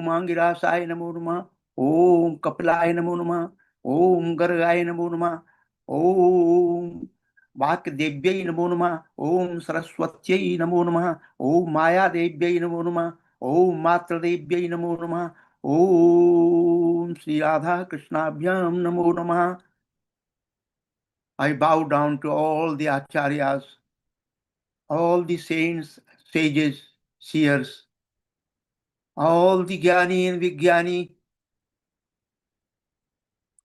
Om Angirasaya Namo Namah, Om Kapilaya Namo Namah, Om Gargaya Namo Namah, Om Vakdevyai Namo Namah, Om Saraswatyai Namo Namah, Om Maya Devyai Namo Namah, Om Matra Devyai Namo Namah, Om Sri Radha Krishnabhyam Namo Namah. I bow down to all the acharyas, all the saints, sages, seers, all the Jnani and Vijnani,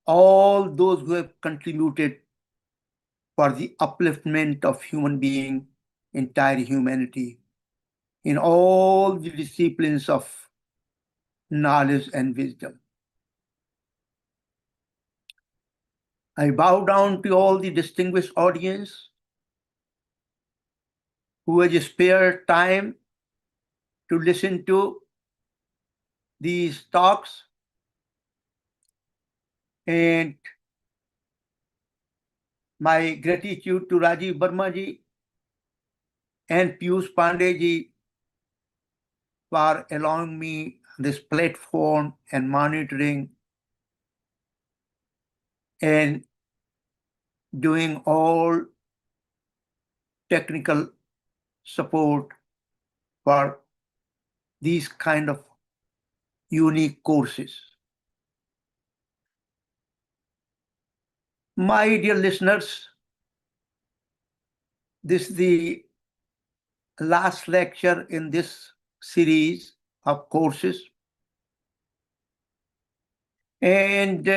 all those who have contributed for the upliftment of human being, entire humanity, in all the disciplines of knowledge and wisdom. I bow down to all the distinguished audience who has spared time to listen to these talks, and my gratitude to Rajiv Verma ji and Piyush Pandey ji for allowing me this platform and monitoring and doing all technical support for these kind of unique courses. My dear listeners, this is the last lecture in this series of courses. And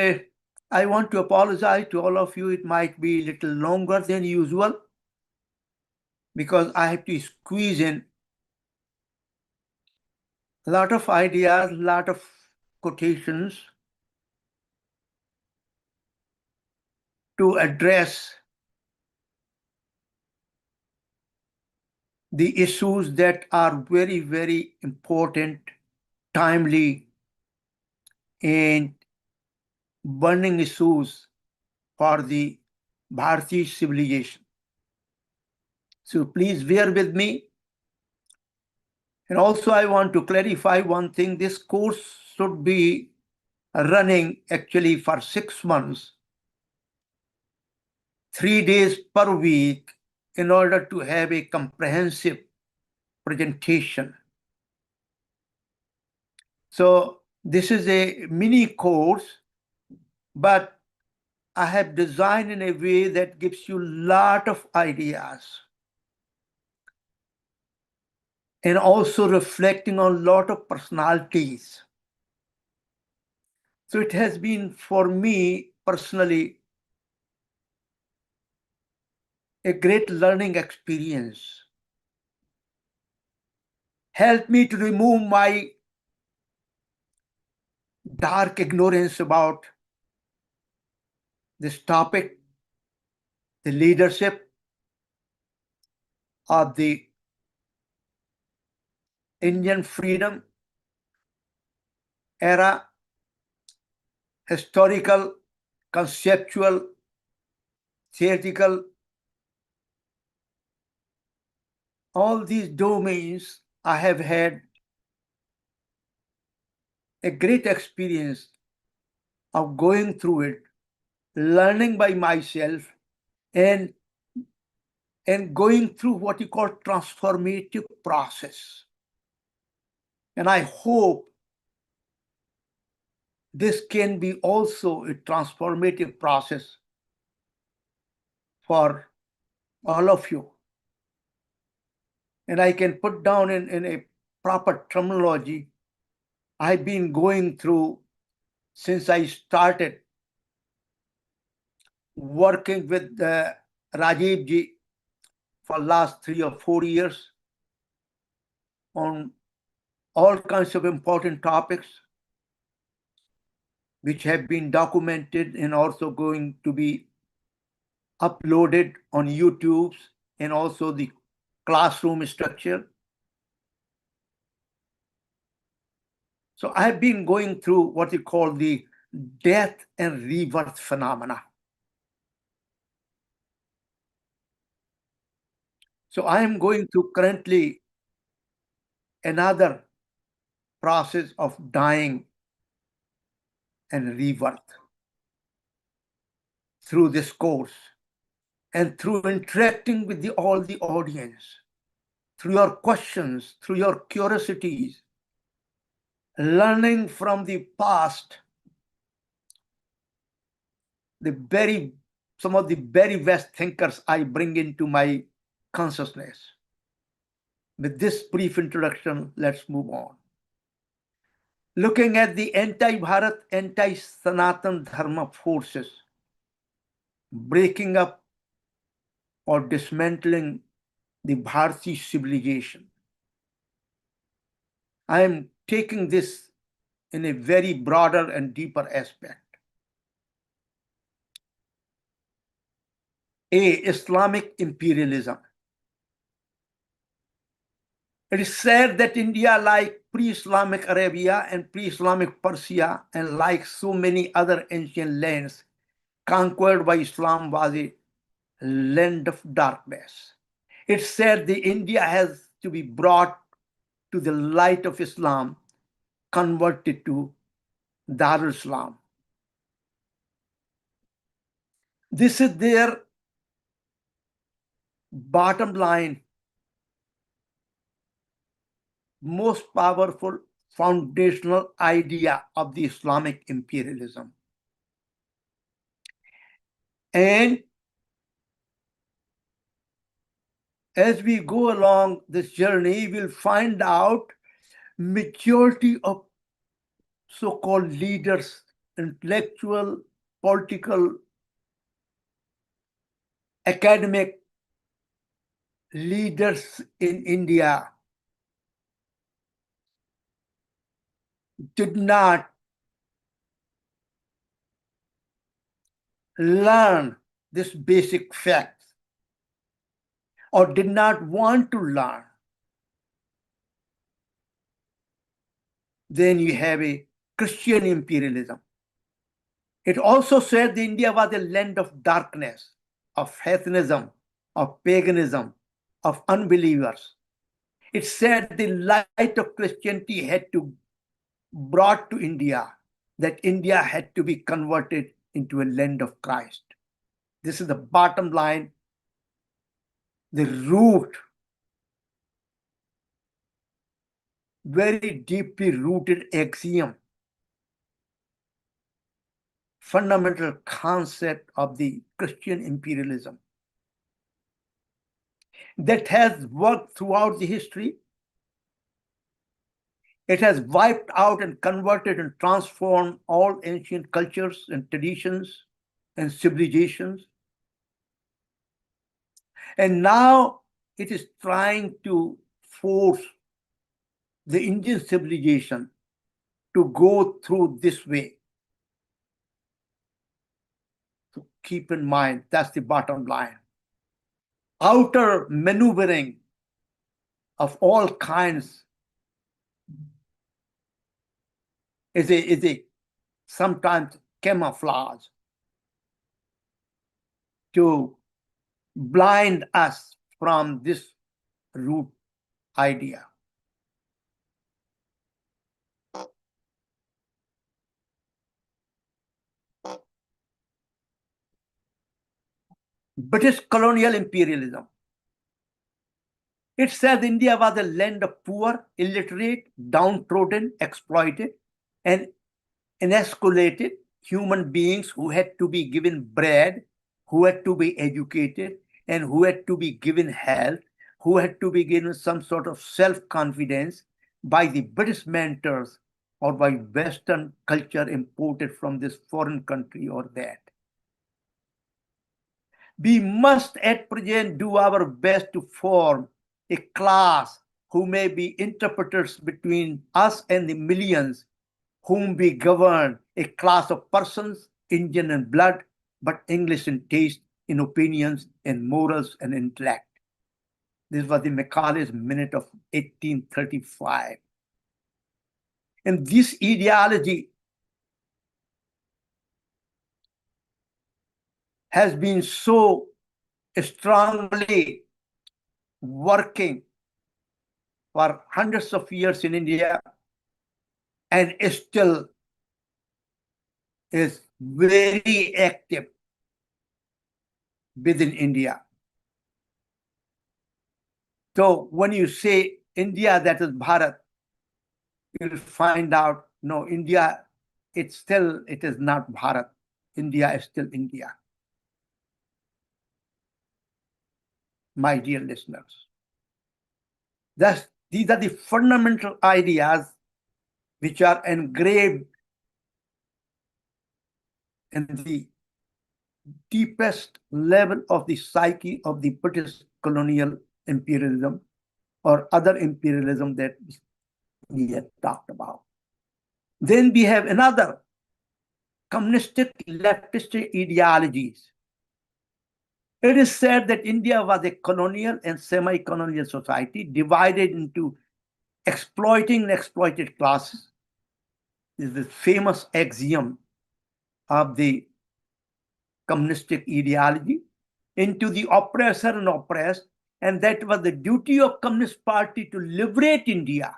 I want to apologize to all of you. It might be a little longer than usual because I have to squeeze in a lot of ideas, a lot of quotations to address the issues that are very, very important, timely, and burning issues for the Bharati civilization. So please bear with me. And also I want to clarify one thing. This course should be running actually for 6 months, 3 days per week, in order to have a comprehensive presentation. So this is a mini course, but I have designed in a way that gives you a lot of ideas and also reflecting on a lot of personalities. So it has been, for me personally, a great learning experience. Helped me to remove my dark ignorance about this topic, the leadership of the Indian freedom era, historical, conceptual, theoretical, all these domains. I have had a great experience of going through it, learning by myself, and going through what you call transformative process. And I hope this can be also a transformative process for all of you. And I can put down in a proper terminology. I've been going through since I started working with Rajiv ji for last 3 or 4 years on all kinds of important topics which have been documented and also going to be uploaded on YouTube, and also the classroom structure. So I've been going through what you call the death and rebirth phenomena. So I am going through currently another process of dying and rebirth through this course, and through interacting with all the audience, through your questions, through your curiosities, learning from the past, some of the very best thinkers I bring into my consciousness. With this brief introduction, let's move on. Looking at the anti-Bharat, anti-Sanātana Dharma forces, breaking up or dismantling the Bharati civilization. I am taking this in a very broader and deeper aspect. Islamic imperialism. It is said that India, like pre-Islamic Arabia and pre-Islamic Persia, and like so many other ancient lands conquered by Islam, was a land of darkness. It's said that India has to be brought to the light of Islam, converted to Dar-Islam. This is their bottom line, most powerful foundational idea of the Islamic imperialism. And as we go along this journey, we'll find out majority of so-called leaders, intellectual, political, academic leaders in India did not learn this basic fact, or did not want to learn. Then you have a Christian imperialism. It also said that India was a land of darkness, of heathenism, of paganism, of unbelievers. It said the light of Christianity had to be brought to India, that India had to be converted into a land of Christ. This is the bottom line, the root, very deeply rooted axiom, fundamental concept of the Christian imperialism that has worked throughout the history. It has wiped out and converted and transformed all ancient cultures and traditions and civilizations. And now it is trying to force the Indian civilization to go through this way. So keep in mind, that's the bottom line. Outer maneuvering of all kinds is a sometimes camouflage to blind us from this root idea. British colonial imperialism. It says India was a land of poor, illiterate, downtrodden, exploited, and emasculated human beings who had to be given bread, who had to be educated, and who had to be given health, who had to be given some sort of self-confidence by the British mentors or by Western culture imported from this foreign country or that. We must at present do our best to form a class who may be interpreters between us and the millions whom we govern, a class of persons, Indian in blood, but English in taste, in opinions, in morals, and intellect. This was the Macaulay's Minute of 1835. And this ideology has been so strongly working for hundreds of years in India and still is very active within India. So when you say India, that is Bharat, you'll find out, no, India, it is not Bharat. India is still India. My dear listeners, thus, these are the fundamental ideas which are engraved in the deepest level of the psyche of the British colonial imperialism or other imperialism that we have talked about. Then we have another communistic leftist ideologies. It is said that India was a colonial and semi-colonial society divided into exploiting and exploited classes. This is the famous axiom of the communistic ideology, into the oppressor and oppressed, and that was the duty of Communist Party to liberate India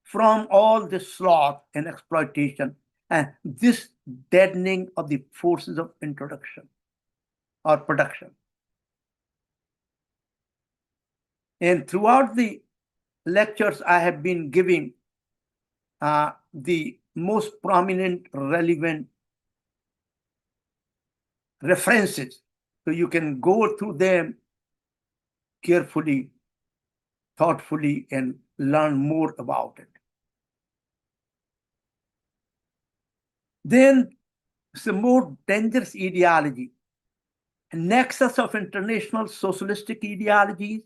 from all the sloth and exploitation and this deadening of the forces of introduction or production. And throughout the lectures I have been giving the most prominent, relevant references, so you can go through them carefully, thoughtfully, and learn more about it. Then some more dangerous ideology, a nexus of international socialistic ideologies,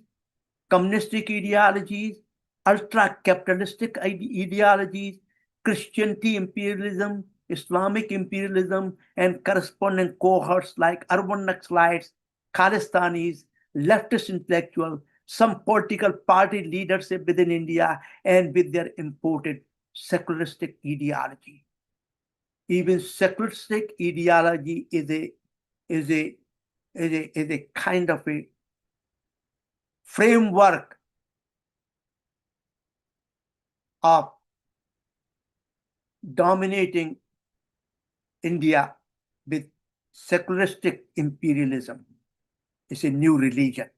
communistic ideologies, ultra-capitalistic ideologies, Christianity imperialism, Islamic imperialism, and corresponding cohorts like urban Naxalites, Khalistanis, leftist intellectuals, some political party leadership within India, and with their imported secularistic ideology. Even secularistic ideology is a kind of a framework of dominating India with secularistic imperialism. It's a new religion,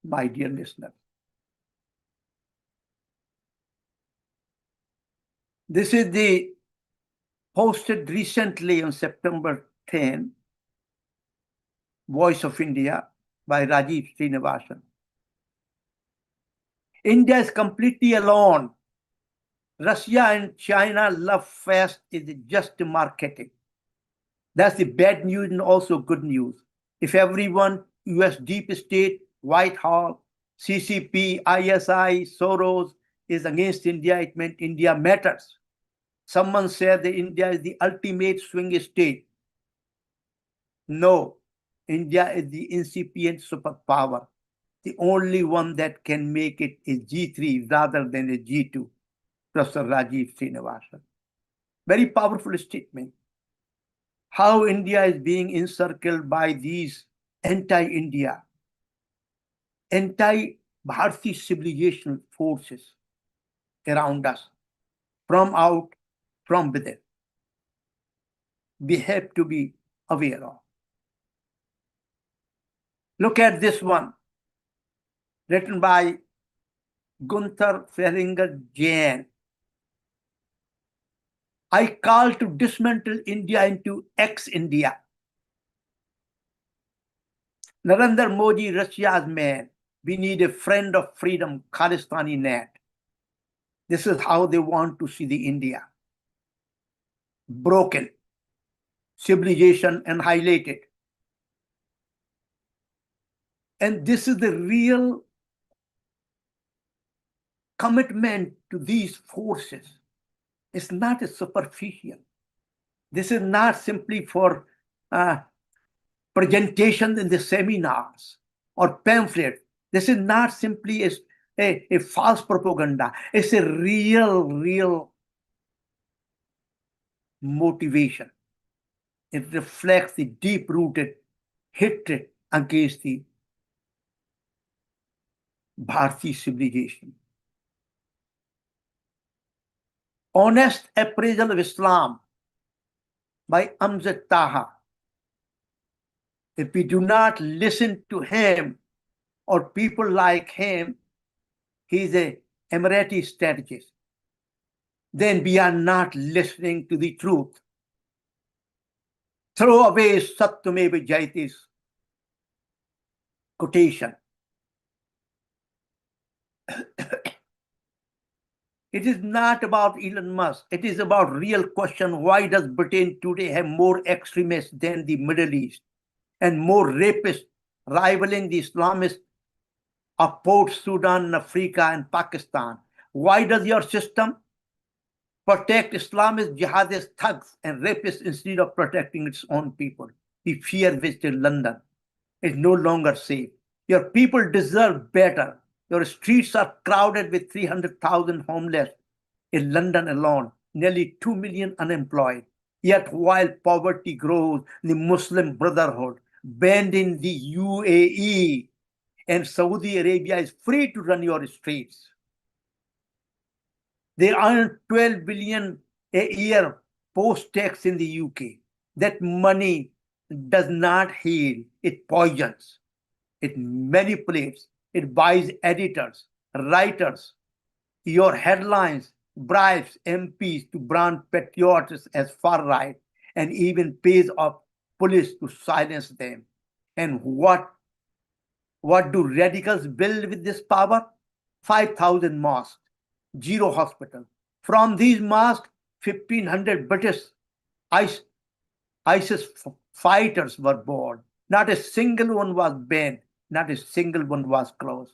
my dear listeners. This is the posted recently on September 10, Voice of India by Rajiv Srinivasan. India is completely alone. Russia and China love fest is just marketing. That's the bad news and also good news. If everyone, US deep state, Whitehall, CCP, ISI, Soros is against India, it meant India matters. Someone said that India is the ultimate swing state. No, India is the incipient superpower. The only one that can make it is G3 rather than a G2. Professor Rajiv Srinivasan. Very powerful statement. How India is being encircled by these anti-India, anti-Bharati civilization forces around us, from out, from within. We have to be aware of. Look at this one, written by Gunther Fehringer Jain. I call to dismantle India into ex-India. Narendra Modi, Russia's man. We need a friend of freedom, Khalistani Nat. This is how they want to see the India. Broken, civilization annihilated. And this is the real commitment to these forces. It's not a superficial. This is not simply for presentation in the seminars or pamphlets. This is not simply a false propaganda. It's a real motivation. It reflects the deep-rooted hatred against the Bharati civilization. Honest Appraisal of Islam by Amjad Taha. If we do not listen to him or people like him, he's an Emirati strategist, then we are not listening to the truth. Throw away Satyameva Jayati's quotation. It is not about Elon Musk. It is about real question. Why does Britain today have more extremists than the Middle East and more rapists rivaling the Islamists of Port Sudan, Africa, and Pakistan? Why does your system protect Islamist jihadist thugs and rapists instead of protecting its own people? The fear visited London is no longer safe. Your people deserve better. Your streets are crowded with 300,000 homeless in London alone, nearly 2 million unemployed. Yet while poverty grows, the Muslim Brotherhood, banned in the UAE and Saudi Arabia, is free to run your streets. They earn 12 billion a year post-tax in the UK. That money does not heal, it poisons, it manipulates, it buys editors, writers. Your headlines bribes MPs to brand patriots as far right and even pays off police to silence them. And what do radicals build with this power? 5,000 mosques, 0 hospitals. From these mosques, 1,500 British ISIS fighters were born. Not a single one was banned. Not a single one was closed.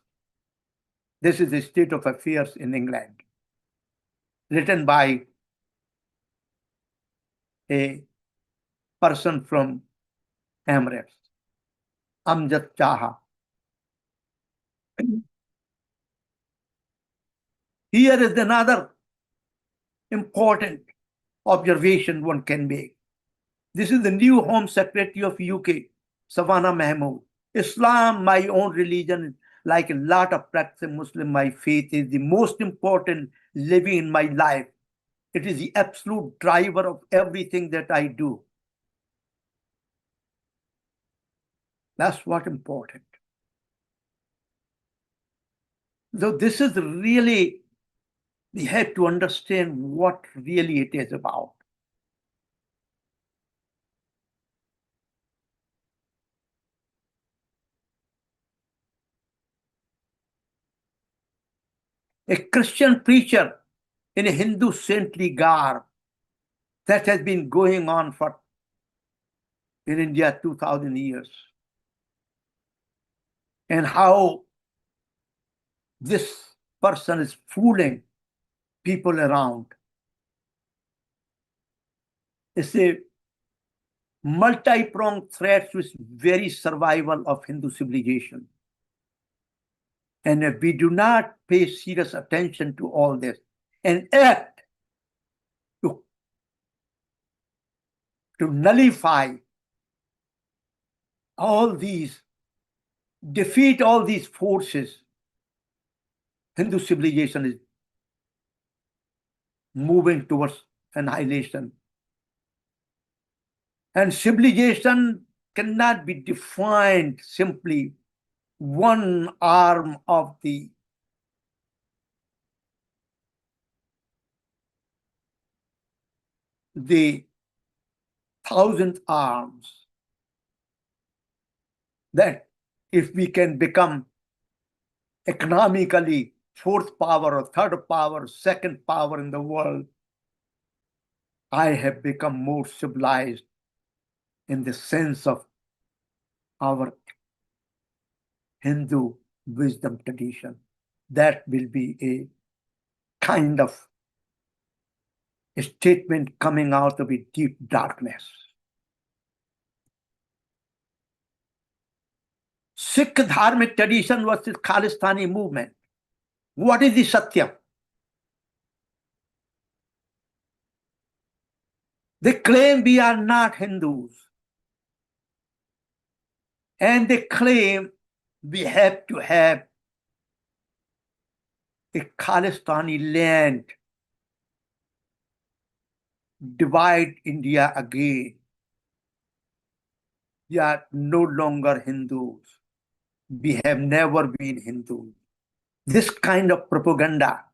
This is the state of affairs in England, written by a person from Emirates, Amjad Taha. Here is another important observation one can make. This is the new Home Secretary of UK, Savannah Mahmood. Islam, my own religion, like a lot of practicing Muslim, my faith is the most important living in my life. It is the absolute driver of everything that I do. That's what's important. So this is really, we have to understand what really it is about. A Christian preacher in a Hindu saintly garb that has been going on for in India 2,000 years. And how this person is fooling people around. It's a multi-pronged threat to its very survival of Hindu civilization. And if we do not pay serious attention to all this and act to nullify all these, defeat all these forces, Hindu civilization is moving towards annihilation. And civilization cannot be defined simply one arm of the thousand arms. That if we can become economically fourth power or third power, second power in the world, I have become more civilized in the sense of our Hindu wisdom tradition. That will be a kind of a statement coming out of a deep darkness. Sikh Dharmic tradition versus Khalistani movement. What is the Satya? They claim we are not Hindus. And they claim we have to have a Khalistani land divide India again. We are no longer Hindus. We have never been Hindus. This kind of propaganda,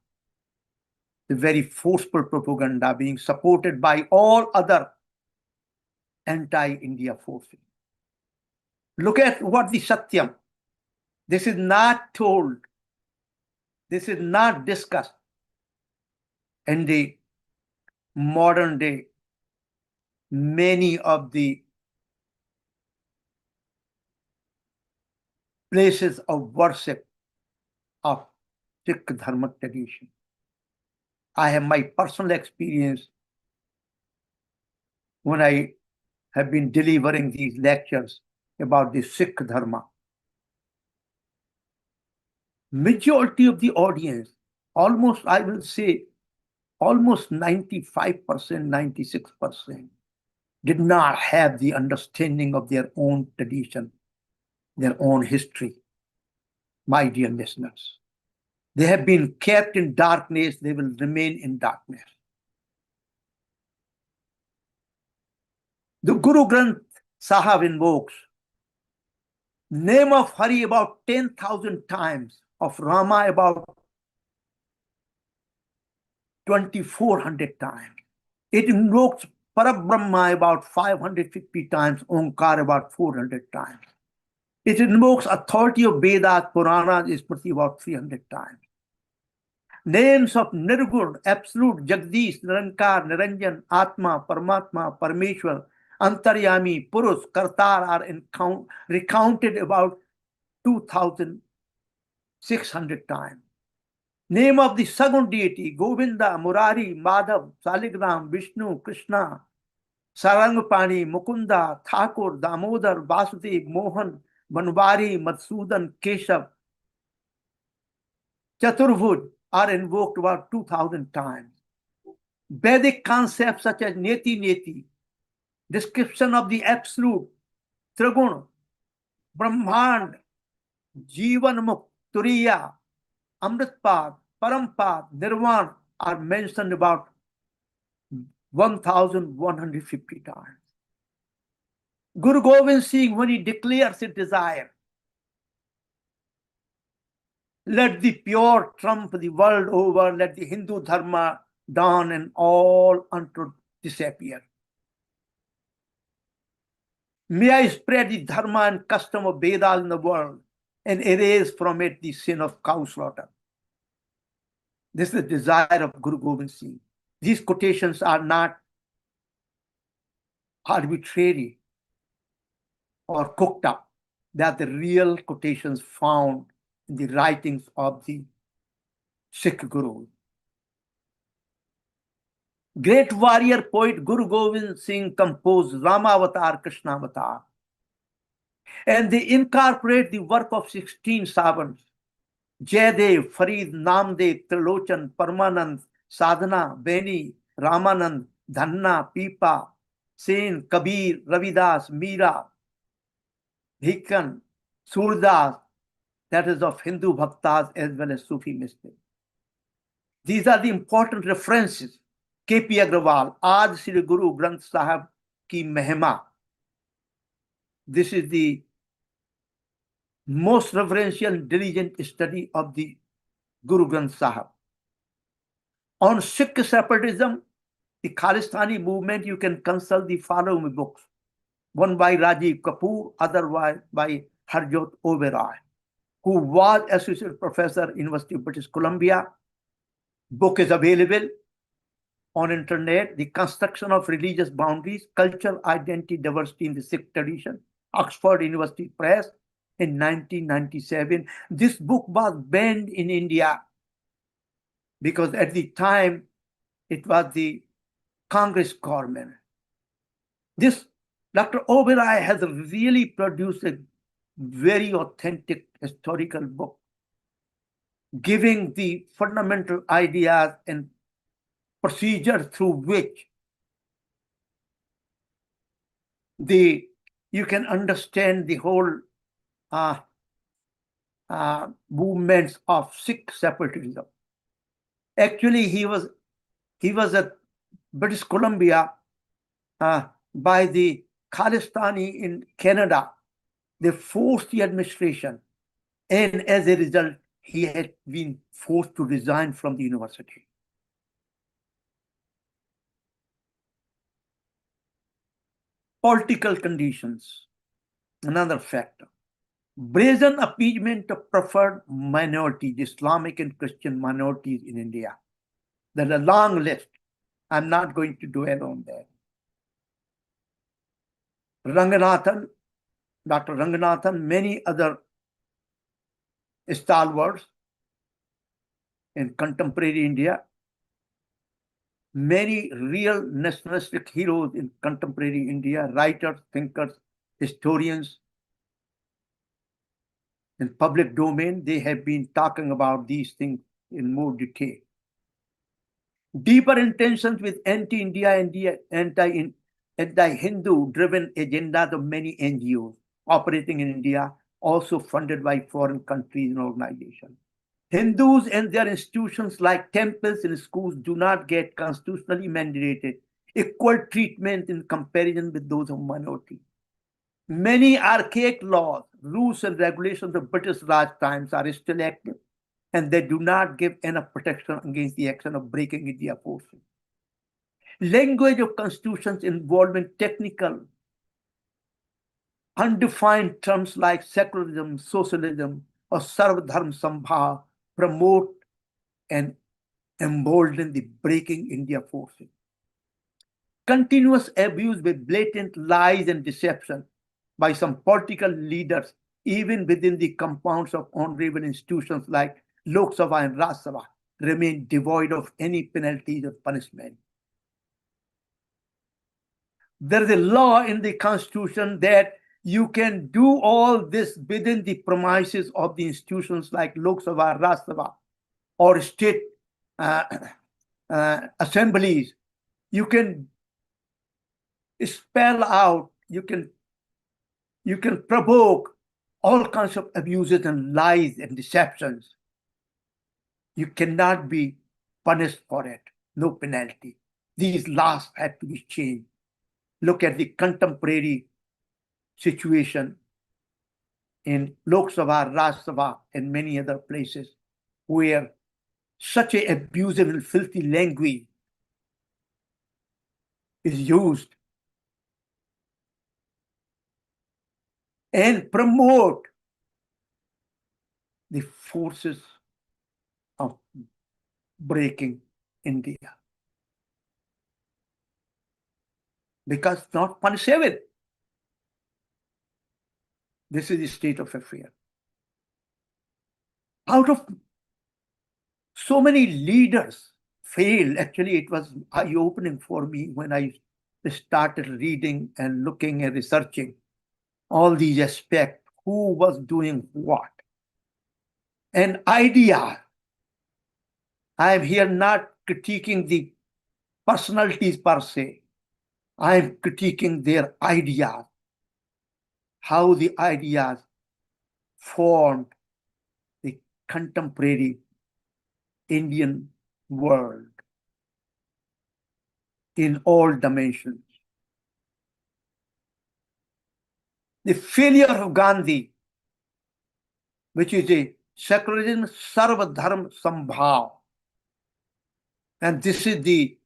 the very forceful propaganda being supported by all other anti-India forces. Look at what the Satyam. This is not told. This is not discussed in the modern day. Many of the places of worship of Sikh Dharma tradition. I have my personal experience when I have been delivering these lectures about the Sikh Dharma. Majority of the audience, almost, I will say, almost 95%, 96%, did not have the understanding of their own tradition, their own history. My dear listeners, they have been kept in darkness, they will remain in darkness. The Guru Granth Sahib invokes name of Hari about 10,000 times, of Rama about 2,400 times. It invokes Parabrahma about 550 times, Omkar about 400 times. It invokes authority of Vedas, Puranas, Smriti about 300 times. Names of Nirgun, Absolute, Jagdish, Nirankar, Niranjan, Atma, Paramatma, Parameshwar, Antaryami, Purus, Kartar are recounted about 2,600 times. Name of the Sagun deity, Govinda, Murari, Madhav, Saligram, Vishnu, Krishna, Sarangapani, Mukunda, Thakur, Damodar, Vasudev, Mohan, Banwari, Madhusudan, Keshav, Chaturvedi are invoked about 2,000 times. Vedic concepts such as Neti Neti, description of the absolute, Trigun, Brahmand, Jivan Mukh, Turiya, Amritpad, Parampad, Nirvan are mentioned about 1,150 times. Guru Gobind Singh, when he declares a desire, let the pure trump the world over, let the Hindu Dharma dawn and all untruth disappear. May I spread the Dharma and custom of Vedas in the world and erase from it the sin of cow slaughter. This is the desire of Guru Gobind Singh. These quotations are not arbitrary or cooked up. They are the real quotations found in the writings of the Sikh Gurus. Great warrior poet Guru Gobind Singh composed Rama Avatar, Krishna Avatar. And they incorporate the work of 16 savants, Jaydev, Farid, Namdev, Trilochan, Parmanand, Sadhana, Beni, Ramanand, Dhanna, Pipa, Sen, Kabir, Ravidas, Meera, Bhikkan, Surdas, that is of Hindu bhaktas as well as Sufi mystics. These are the important references. K.P. Agrawal, Aaj Shri Guru Granth Sahib Ki Mahima. This is the most reverential and diligent study of the Guru Granth Sahib. On Sikh separatism, the Khalistani movement, you can consult the following books. One by Rajiv Kapoor, other by Harjot Oberoi, who was associate professor, University of British Columbia. Book is available on internet. The Construction of Religious Boundaries, Cultural Identity, Diversity in the Sikh Tradition, Oxford University Press in 1997. This book was banned in India because at the time it was the Congress government. This Dr. Oberoi has really produced a very authentic historical book, giving the fundamental ideas and procedure through which you can understand the whole movements of Sikh separatism. Actually, he was a British Columbia by the Khalistani in Canada. They forced the administration, and as a result, he had been forced to resign from the university. Political conditions, another factor. Brazen appeasement of preferred minorities, Islamic and Christian minorities in India. There's a long list. I'm not going to dwell on that. Ranganathan, Dr. Ranganathan, many other stalwarts in contemporary India, many real nationalistic heroes in contemporary India, writers, thinkers, historians, in public domain, they have been talking about these things in more detail. Deeper intentions with anti-India and anti-Hindu driven agendas of many NGOs operating in India, also funded by foreign countries and organizations. Hindus and their institutions like temples and schools do not get constitutionally mandated equal treatment in comparison with those of minorities. Many archaic laws, rules, and regulations of British Raj times are still active, and they do not give enough protection against the action of breaking India forces. Language of constitutions involving technical, undefined terms like secularism, socialism, or Sarvadharma promote and embolden the breaking India forces. Continuous abuse with blatant lies and deception by some political leaders, even within the compounds of honorable institutions like Lokasaṃgraha and Rāṣṭradharma, remain devoid of any penalties or punishment. There is a law in the Constitution that you can do all this within the premises of the institutions like Lokasaṃgraha, Rāṣṭradharma, or state assemblies. You can spell out, you can provoke all kinds of abuses and lies and deceptions. You cannot be punished for it, no penalty. These laws have to be changed. Look at the contemporary situation in Lokasaṃgraha, Rāṣṭradharma, and many other places where such an abusive and filthy language is used and promote the forces of breaking India. Because it's not punishable. This is the state of affairs. Out of so many leaders failed, actually it was eye-opening for me when I started reading and looking and researching all these aspects, who was doing what. An idea. I am here not critiquing the personalities per se. I am critiquing their ideas, how the ideas formed the contemporary Indian world in all dimensions. The failure of Gandhi, which is a secularism, Sarvadharma Sambhav, and this is the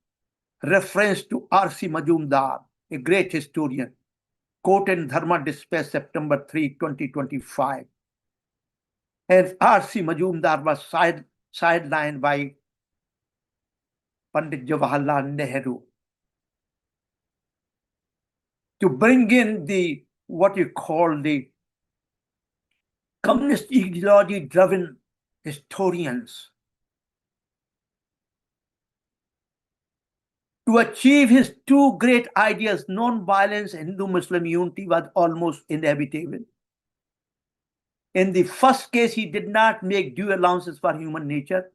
reference to R.C. Majumdar, a great historian, quoted in Dharma Dispatch, September 3, 2025. And R.C. Majumdar was sidelined by Pandit Jawaharlal Nehru to bring in the what you call the communist ideology-driven historians to achieve his two great ideas, non-violence and Hindu-Muslim unity, was almost inevitable. In the first case, he did not make due allowances for human nature.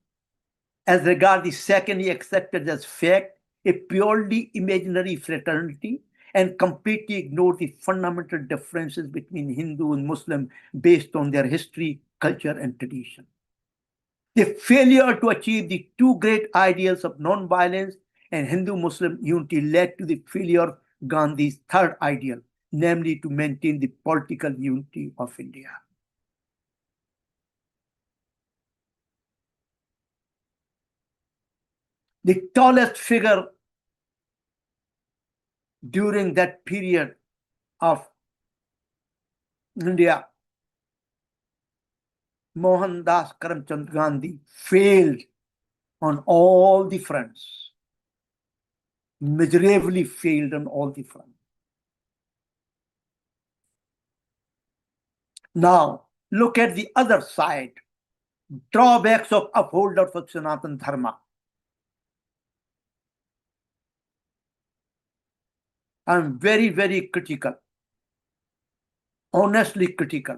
As regards the second, he accepted as fact a purely imaginary fraternity and completely ignored the fundamental differences between Hindu and Muslim based on their history, culture, and tradition. The failure to achieve the two great ideals of non-violence and Hindu-Muslim unity led to the failure of Gandhi's third ideal, namely to maintain the political unity of India. The tallest figure during that period of India, Mohandas Karamchand Gandhi, failed on all the fronts, miserably failed on all the fronts. Now, look at the other side, drawbacks of upholders of Sanātana Dharma. I'm very, very critical, honestly critical.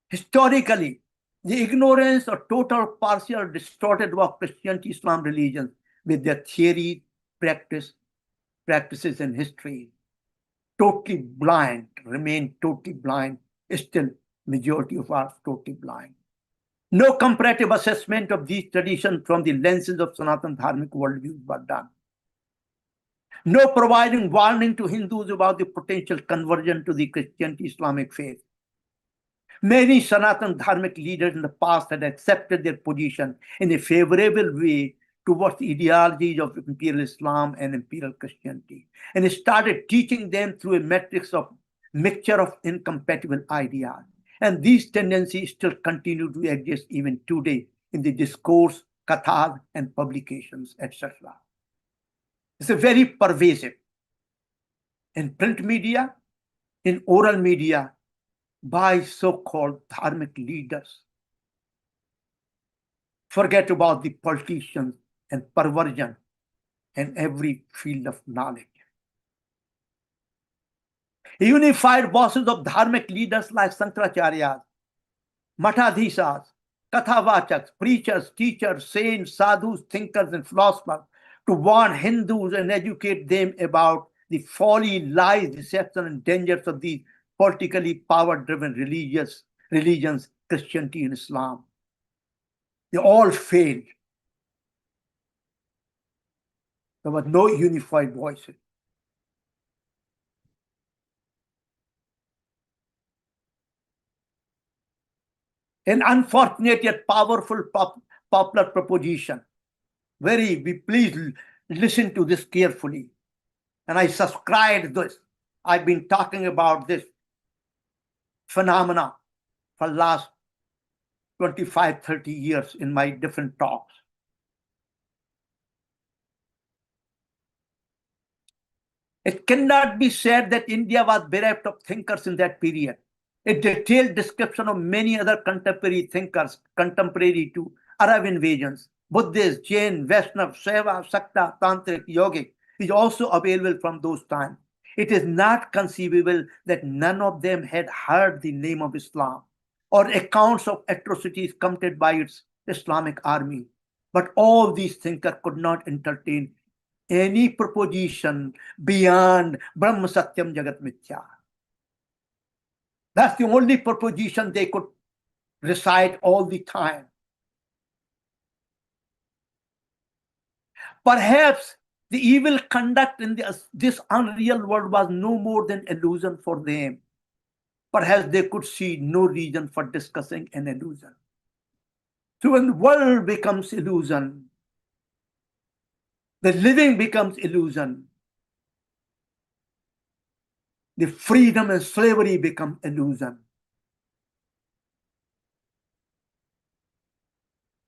Historically, the ignorance or total, partial, distorted of Christianity, Islam religions with their theory, practices, and history, totally blind, remain totally blind. Still, majority of us totally blind. No comparative assessment of these traditions from the lenses of Sanātana Dharmic worldviews was done. No providing warning to Hindus about the potential conversion to the Christianity Islamic faith. Many Sanātana Dharmic leaders in the past had accepted their position in a favorable way towards the ideologies of imperial Islam and imperial Christianity, and started teaching them through a matrix of mixture of incompatible ideas. And these tendencies still continue to exist even today in the discourse, kathas, and publications, etc. It's a very pervasive in print media, in oral media, by so-called dharmic leaders. Forget about the politicians and perversion in every field of knowledge. Unified bosses of dharmic leaders like Shankaracharya, Mathadhishas, Kathavachaks, preachers, teachers, saints, sadhus, thinkers, and philosophers to warn Hindus and educate them about the folly, lies, deception, and dangers of these politically power-driven religions, Christianity and Islam. They all failed. There was no unified voices. An unfortunate yet powerful popular proposition. Please listen to this carefully. And I subscribe this. I've been talking about this phenomena for the last 25, 30 years in my different talks. It cannot be said that India was bereft of thinkers in that period. A detailed description of many other contemporary thinkers, contemporary to Arab invasions, Buddhists, Jain, Vaishnav, Shaiva, Shakta, Tantric, Yogic, is also available from those times. It is not conceivable that none of them had heard the name of Islam or accounts of atrocities committed by its Islamic army. But all these thinkers could not entertain any proposition beyond Brahma Satyam Jagat Mithya. That's the only proposition they could recite all the time. Perhaps the evil conduct in this unreal world was no more than illusion for them. Perhaps they could see no reason for discussing an illusion. So when the world becomes illusion, the living becomes illusion, the freedom and slavery become illusion.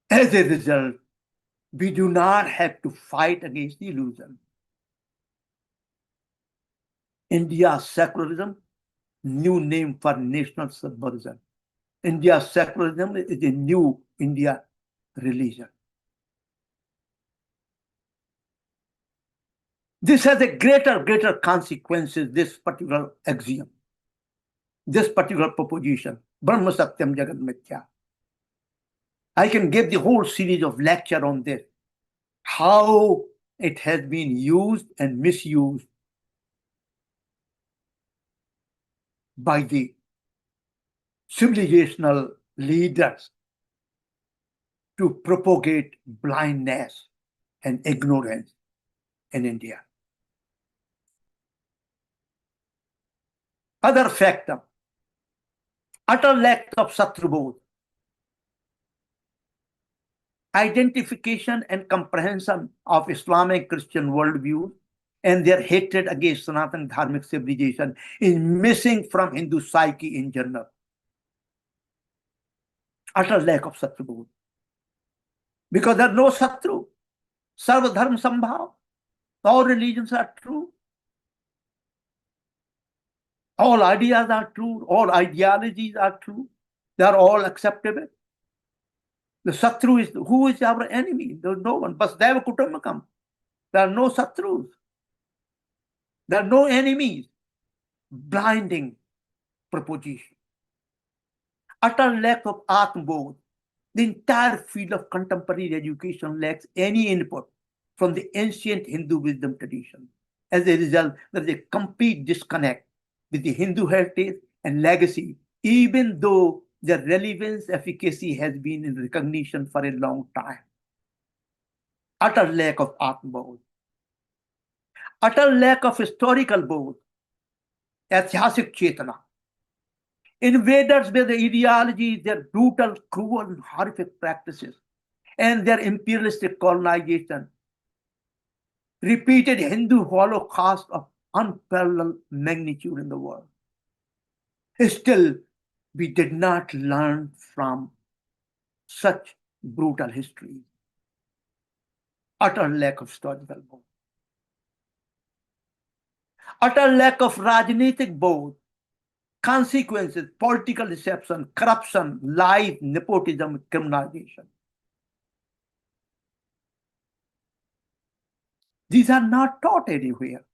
As a result, we do not have to fight against the illusion. India's secularism, new name for national subversion. India's secularism is a new India religion. This has a greater consequences, this particular axiom, this particular proposition, Brahma Satyam Jagat Mithya. I can give the whole series of lecture on this, how it has been used and misused by the civilizational leaders to propagate blindness and ignorance in India. Other factor, utter lack of Satrubodh, identification and comprehension of Islamic Christian worldview and their hatred against Sanātana Dharmic civilization is missing from Hindu psyche in general. Utter lack of Satrubodh. Because there are no Satru. Sarva Dharma Sambhav. All religions are true. All ideas are true. All ideologies are true. They are all acceptable. The Satru is, who is our enemy? There is no one. Vasudhaiva Kutumbakam. There are no Satrus. There are no enemies. Blinding proposition. Utter lack of Atmabodh. The entire field of contemporary education lacks any input from the ancient Hindu wisdom tradition. As a result, there is a complete disconnect with the Hindu heritage and legacy, even though their relevance efficacy has been in recognition for a long time. Utter lack of Atmabodh. Utter lack of historical bodh, Aitihasik Chetana. Invaders with the ideology, their brutal, cruel, and horrific practices, and their imperialistic colonization, repeated Hindu holocaust of unparalleled magnitude in the world. Still, we did not learn from such brutal history. Utter lack of historical bodh. Utter lack of Rajnitik bodh. Consequences, political deception, corruption, lies, nepotism, criminalization. These are not taught anywhere.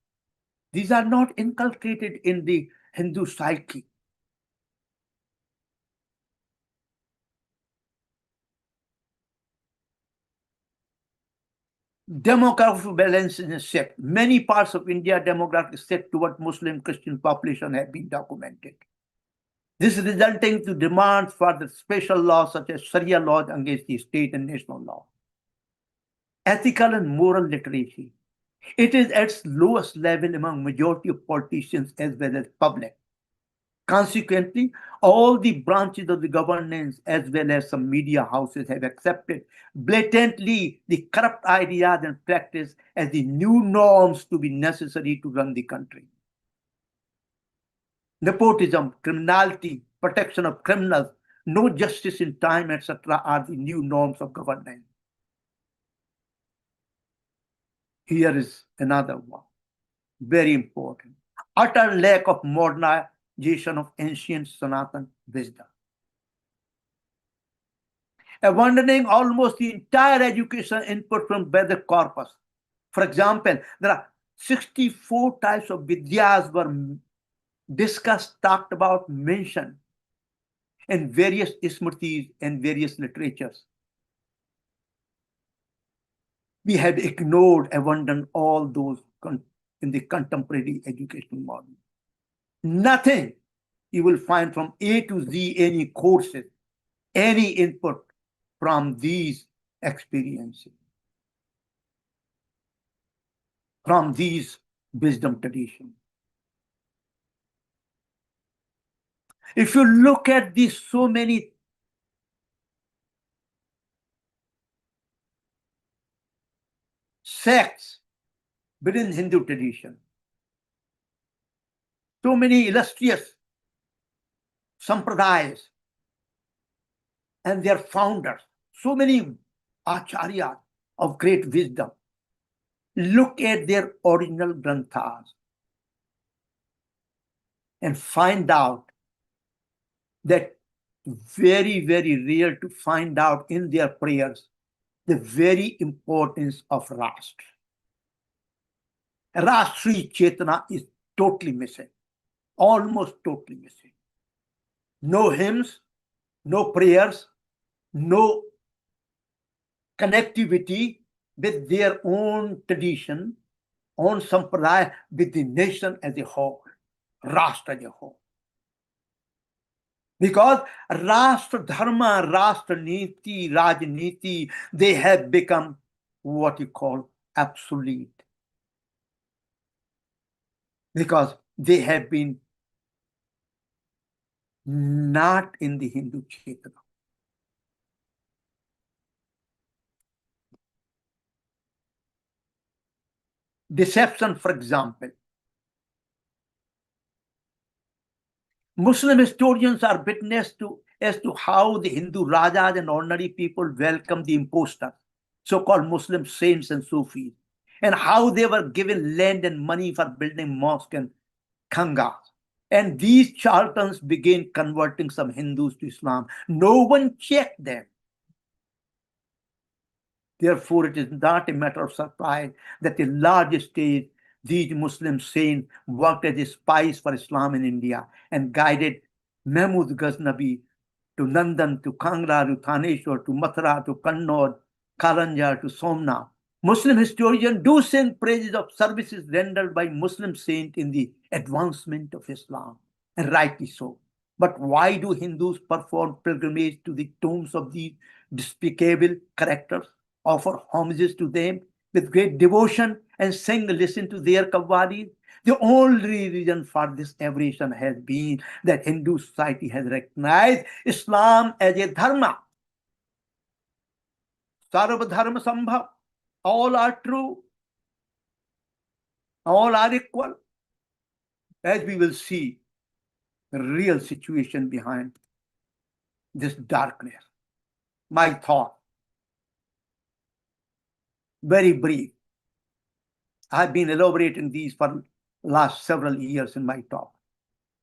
These are not inculcated in the Hindu psyche. Demographic balance in a shift. Many parts of India, demographic shift toward Muslim Christian population have been documented. This is resulting to demands for the special laws such as Sharia laws against the state and national law. Ethical and moral literacy. It is at its lowest level among majority of politicians as well as public. Consequently, all the branches of the governance as well as some media houses have accepted blatantly the corrupt ideas and practice as the new norms to be necessary to run the country. Nepotism, criminality, protection of criminals, no justice in time, etc. are the new norms of governance. Here is another one, very important. Utter lack of modernization of ancient Sanatan wisdom. Abandoning almost the entire education input from Vedic corpus. For example, there are 64 types of vidyas were discussed, talked about, mentioned in various smritis and various literatures. We have ignored, abandoned all those in the contemporary educational model. Nothing you will find from A to Z, any courses, any input from these experiences, from these wisdom traditions. If you look at these so many sects within Hindu tradition, so many illustrious sampradayas and their founders, so many acharyas of great wisdom, look at their original granthas and find out that very, very rare to find out in their prayers the very importance of Rāṣṭra. Rāṣṭri Chetana is totally missing, almost totally missing. No hymns, no prayers, no connectivity with their own tradition, own sampradaya, with the nation as a whole, Rāṣṭra as a whole. Because Rāṣṭradharma, Rāṣṭraniti, Rajniti, they have become what you call obsolete, because they have been not in the Hindu Chetana. Deception, for example. Muslim historians are witness to as to how the Hindu Rajas and ordinary people welcomed the impostors, so-called Muslim saints and Sufis, and how they were given land and money for building mosques and khangas. And these charlatans began converting some Hindus to Islam. No one checked them. Therefore, it is not a matter of surprise that a large stage these Muslim saints worked as spies for Islam in India and guided Mahmud Ghaznavi to Nandan, to Kangra, to Thaneshwar, to Mathura, to Kannauj, Kalanjar, to Somnath. Muslim historians do sing praises of services rendered by Muslim saints in the advancement of Islam, and rightly so. But why do Hindus perform pilgrimage to the tombs of these despicable characters, offer homages to them with great devotion, and sing, listen to their kavadis? The only reason for this aberration has been that Hindu society has recognized Islam as a dharma. Sarva dharma sambhav. All are true. All are equal. As we will see, the real situation behind this darkness. My thought, very brief. I've been elaborating these for last several years in my talk.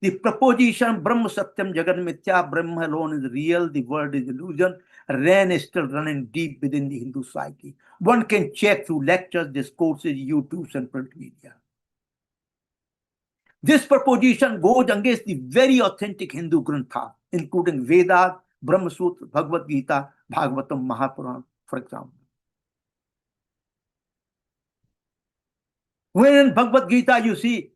The proposition Brahma Satyam Jagat Mithya, Brahma alone is real, the world is illusion, is still running deep within the Hindu psyche. One can check through lectures, discourses, YouTubes, and print media. This proposition goes against the very authentic Hindu Grantha, including Vedas, Brahma Sutra, Bhagavad Gita, Bhagavatam, Mahapuran, for example. When in Bhagavad Gita you see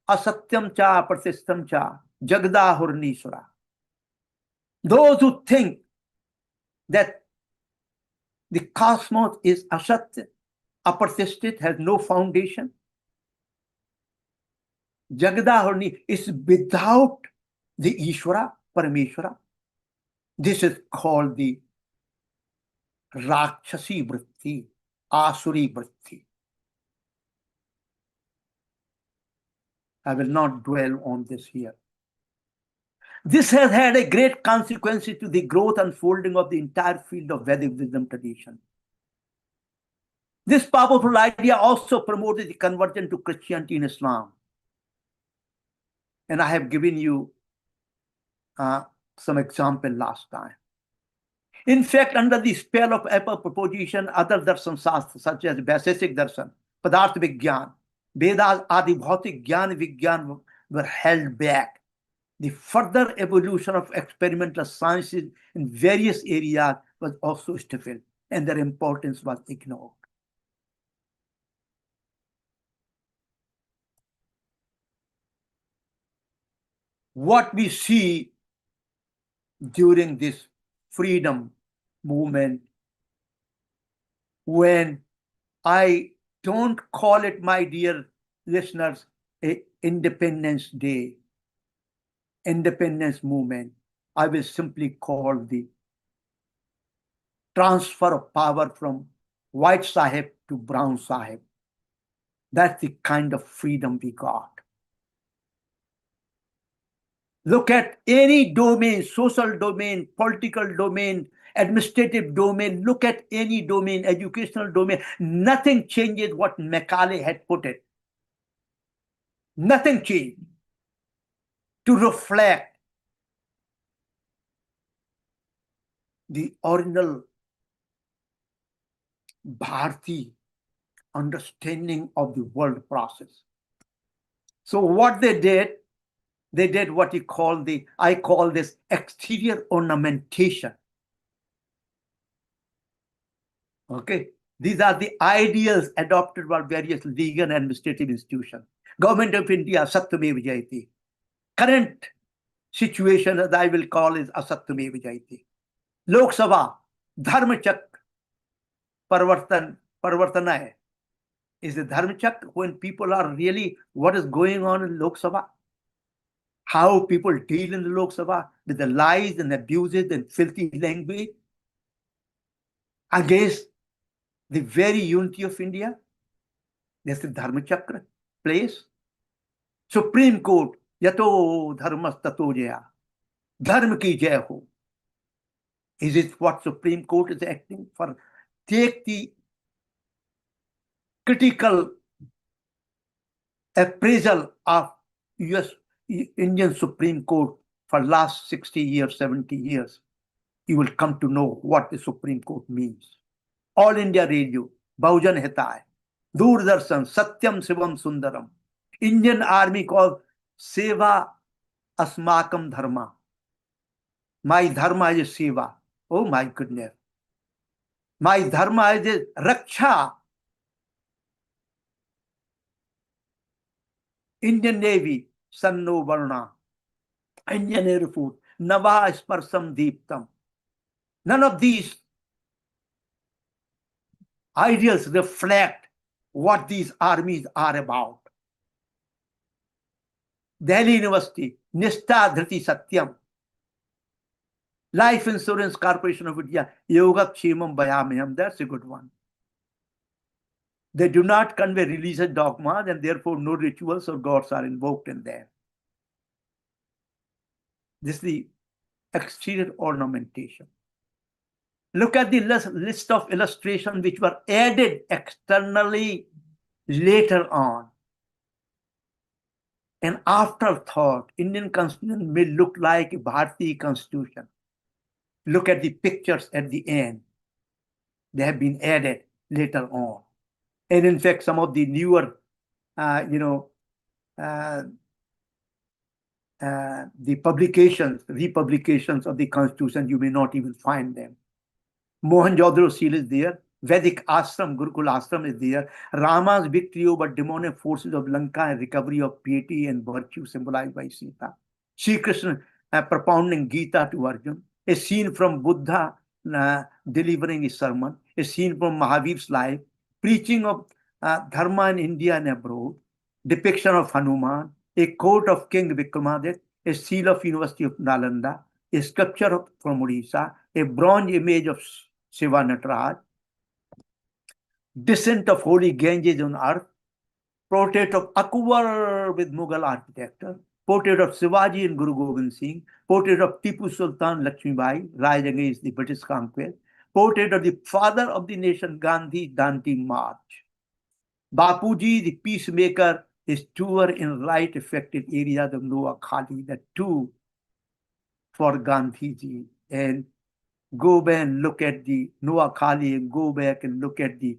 asatyam cha pratistam cha jagadahurnishvara, those who think that the cosmos is asatya, apratisthit, has no foundation, jagadahurni is without the Ishvara, Parameshvara. This is called the Rakshasi Vritti, Asuri Vritti. I will not dwell on this here. This has had a great consequence to the growth and unfolding of the entire field of Vedic wisdom tradition. This powerful idea also promoted the conversion to Christianity and Islam. And I have given you some example last time. In fact, under the spell of upper proposition, other darshan shastras such as Vaiseshik darshan, Padarth Vigyan, Vedas, Adi Bhautik Gyan Vigyan were held back. The further evolution of experimental sciences in various areas was also stifled, and their importance was ignored. What we see during this freedom movement, when I don't call it, my dear listeners, a Independence Day, independence movement, I will simply call the transfer of power from White Sahib to Brown Sahib. That's the kind of freedom we got. Look at any domain, social domain, political domain, administrative domain, look at any domain, educational domain, nothing changes what Macaulay had put it. Nothing changed to reflect the original Bharati understanding of the world process. So what they did what you call I call this exterior ornamentation. Okay, these are the ideals adopted by various legal and administrative institutions. Government of India, Satyamev Jayate. Current situation, as I will call, is Asatyamev Jayate. Lok Sabha, Dharma Chakra Parvartan Parvartana is the Dharma Chakra when people are really what is going on in Lok Sabha, how people deal in the Lok Sabha with the lies and abuses and filthy language against the very unity of India. That's the Dharma Chakra place. Supreme Court, Yato Dharmas Tato Jaya. Dharma ki jaya ho. Is it what Supreme Court is acting for? Take the critical appraisal of US Indian Supreme Court for last 60 years, 70 years. You will come to know what the Supreme Court means. All India Radio, Bahujan Hitai, Doordarshan, Satyam Shivam Sundaram. Indian Army called Seva Asmakam Dharma. My Dharma is Seva. Oh my goodness. My Dharma is Raksha. Indian Navy, Sanno Varna. Indian Air Force, Nava Sparsam Deeptam. None of these ideals reflect what these armies are about. Delhi University, Nishta Dhriti Satyam. Life Insurance Corporation of India, Yogadharma-Kshetra Bhayamyam, that's a good one. They do not convey religious dogmas and therefore no rituals or gods are invoked in them. This is the exterior ornamentation. Look at the list of illustrations which were added externally later on. An afterthought, Indian Constitution may look like a Bharati Constitution. Look at the pictures at the end. They have been added later on. And in fact, some of the newer, the republications of the Constitution, you may not even find them. Mohenjo-daro seal is there. Vedic ashram, Gurukul ashram is there. Rama's victory over demonic forces of Lanka and recovery of piety and virtue symbolized by Sita. Sri Krishna propounding Gita to Arjun. A scene from Buddha delivering his sermon. A scene from Mahavir's life. Preaching of Dharma in India and abroad. Depiction of Hanuman. A court of King Vikramaditya. A seal of University of Nalanda. A sculpture from Odisha. A bronze image of Shiva Nataraj. Descent of Holy Ganges on earth. Portrait of Akbar with Mughal architecture. Portrait of Shivaji and Guru Gobind Singh. Portrait of Tipu Sultan Lakshmibai, rise against the British conquest. Portrait of the father of the nation, Gandhi, daunting march. Bapuji, the peacemaker, is tour in right affected areas of Noakhali, the two for Gandhiji. And go back and look at the Noakhali and go back and look at the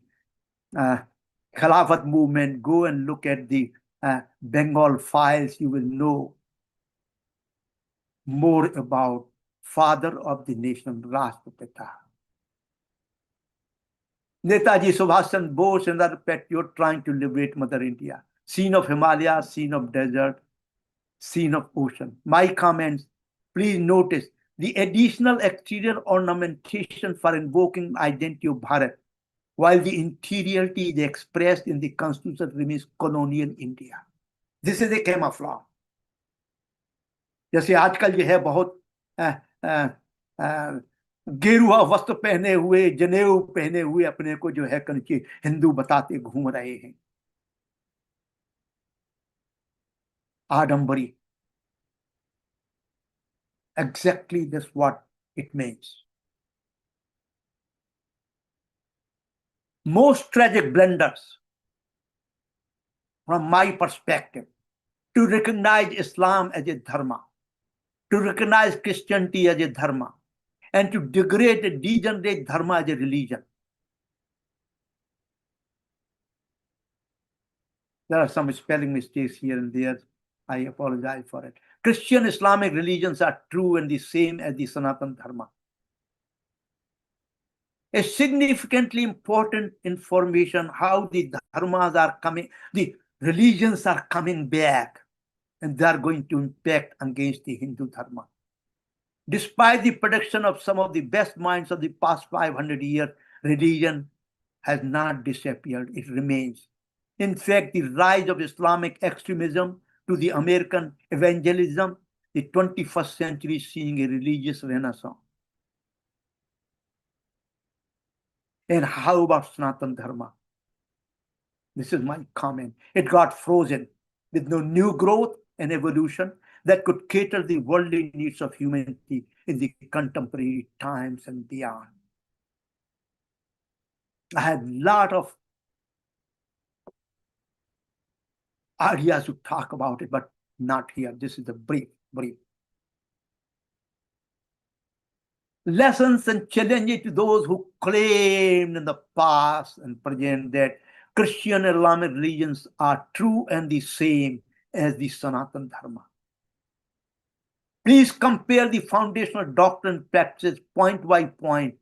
Khilafat movement, go and look at the Bengal files, you will know more about father of the nation, Rāṣṭradharma. Netaji Subhash Chandra Bose and other patriots trying to liberate Mother India. Scene of Himalaya, scene of desert, scene of ocean. My comments, please notice the additional exterior ornamentation for invoking identity of Bharat, while the interiority is expressed in the constitution remains colonial India. This is a camouflage. जैसे आजकल जो है बहुत गेरुआ वस्त्र पहने हुए, जनेऊ पहने हुए अपने को जो है कनचे हिंदू बताते घूम रहे हैं. आडंबरी. Exactly that's what it means. Most tragic blunders, from my perspective, to recognize Islam as a dharma, to recognize Christianity as a dharma, and to degrade a degenerate dharma as a religion. There are some spelling mistakes here and there. I apologize for it. Christian Islamic religions are true and the same as the Sanātana Dharma. A significantly important information how the dharmas are coming, the religions are coming back, and they are going to impact against the Hindu Dharma. Despite the production of some of the best minds of the past 500 years, religion has not disappeared, it remains. In fact, the rise of Islamic extremism to the American evangelism, the 21st century is seeing a religious renaissance. And how about Sanātana Dharma? This is my comment. It got frozen with no new growth and evolution that could cater the worldly needs of humanity in the contemporary times and beyond. I had a lot of ideas to talk about it, but not here. This is a brief. Lessons and challenges to those who claimed in the past and present that Christian and Islamic religions are true and the same as the Sanātana Dharma. Please compare the foundational doctrine practices point by point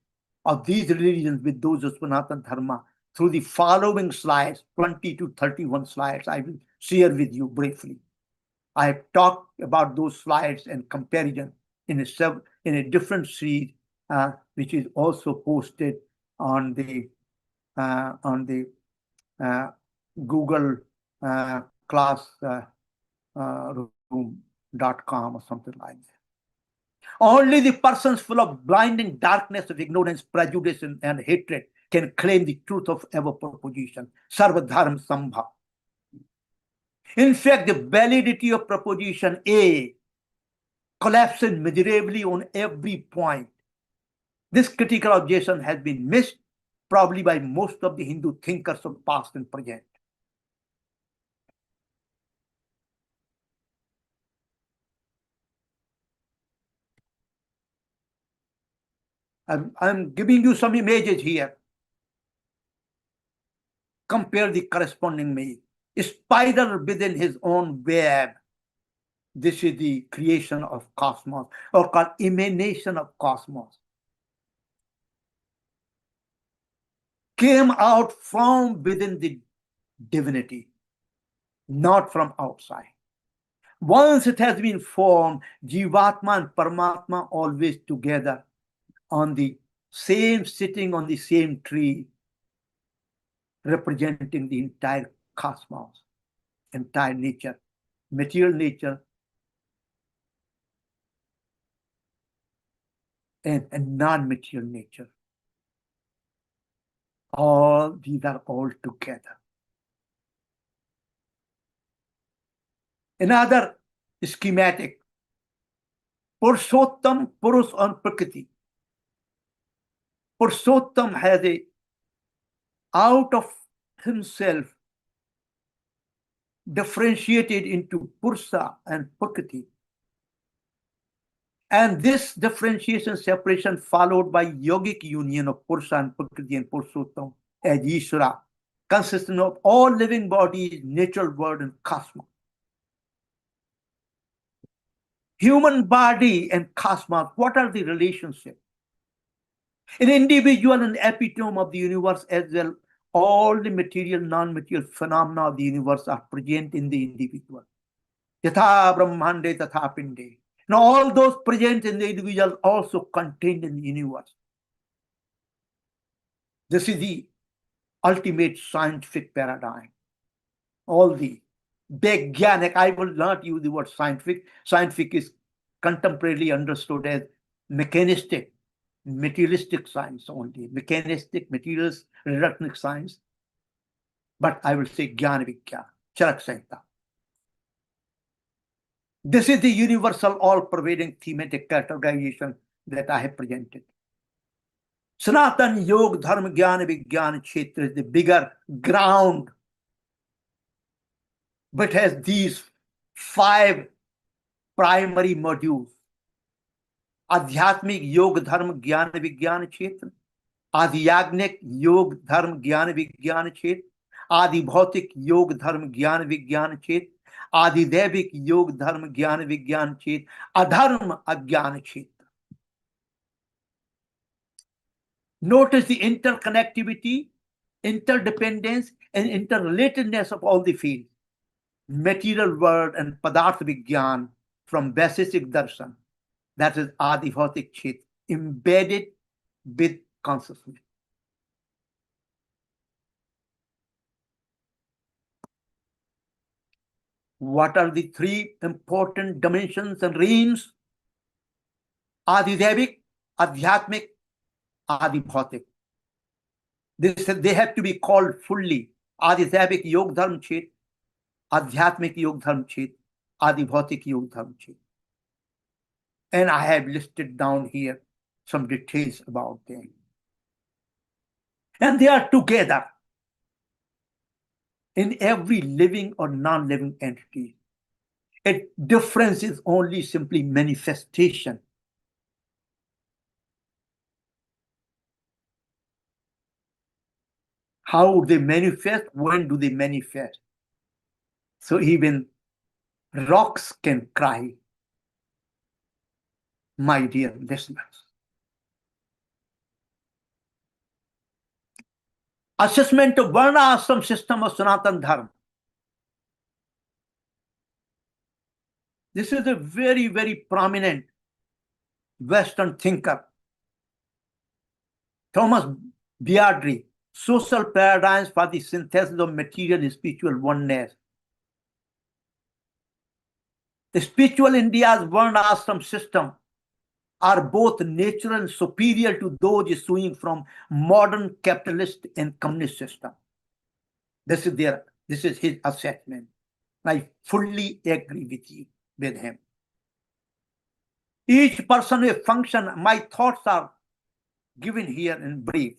of these religions with those of Sanātana Dharma through the following slides, 20 to 31 slides I will share with you briefly. I have talked about those slides and comparison in a different series, which is also posted on the Google classroom.com or something like that. Only the persons full of blinding darkness of ignorance, prejudice, and hatred can claim the truth of our proposition, Sarva Dharma Sambha. In fact, the validity of proposition A collapses miserably on every point. This critical objection has been missed probably by most of the Hindu thinkers of past and present. I'm giving you some images here. Compare the corresponding image. A spider within his own web. This is the creation of cosmos, or called emanation of cosmos. Came out from within the divinity, not from outside. Once it has been formed, Jivatma and Paramatma always together on the same, sitting on the same tree, representing the entire cosmos, entire nature, material nature, and non-material nature. All these are all together. Another schematic, Purushottam, Purush on Prakriti. Purushottam has a out of himself differentiated into Purusha and Prakriti. And this differentiation, separation, followed by yogic union of Purusha and Prakriti and Purushottam as Ishvara, consisting of all living bodies, natural world, and cosmos. Human body and cosmos, what are the relationships? An individual and epitome of the universe as well. All the material, non-material phenomena of the universe are present in the individual. Yatha Brahmande Tatha Pinde. Now all those present in the individual also contained in the universe. This is the ultimate scientific paradigm. All the Vaigyanic, I will not use the word scientific. Scientific is contemporarily understood as mechanistic, materialistic science only. Mechanistic, materials, reductionist science. But I will say Jnana Vigyan, Charak Samhita. This is the universal, all-pervading thematic categorization that I have presented. Sanātana Yogadharma-Kshetra is the bigger ground, but has these 5 primary modules. Adhyatmik Yogadharma-Kshetra, Adhyagnik Yogadharma-Kshetra, Adibhautik Yogadharma-Kshetra, Adidevic Yogadharma-Kshetra, Adharma-Kshetra. Notice the interconnectivity, interdependence, and interrelatedness of all the fields. Material world and Padartha Vigyan from Vaiseshik Darshan, that is Adibhautik Kshetra, embedded with consciousness. What are the three important dimensions and realms? Adi-Devik, Adhyatmik, Adi-Bhautik. They have to be called fully. Adi-Devik Yogadharma Kshetra, Adhyatmik Yogadharma Kshetra, Adi-Bhautik Yogadharma Kshetra. And I have listed down here some details about them. And they are together in every living or non-living entity. A difference is only simply manifestation. How they manifest, when do they manifest? So even rocks can cry, my dear listeners. Assessment of Varna Ashram system of Sanātana Dharma. This is a very, very prominent Western thinker, Thomas Beardry, Social Paradigms for the Synthesis of Material and Spiritual Oneness. The spiritual India's Varna Ashram system are both natural and superior to those issuing from modern capitalist and communist system. This is his assessment. I fully agree with him. Each person will function, my thoughts are given here in brief.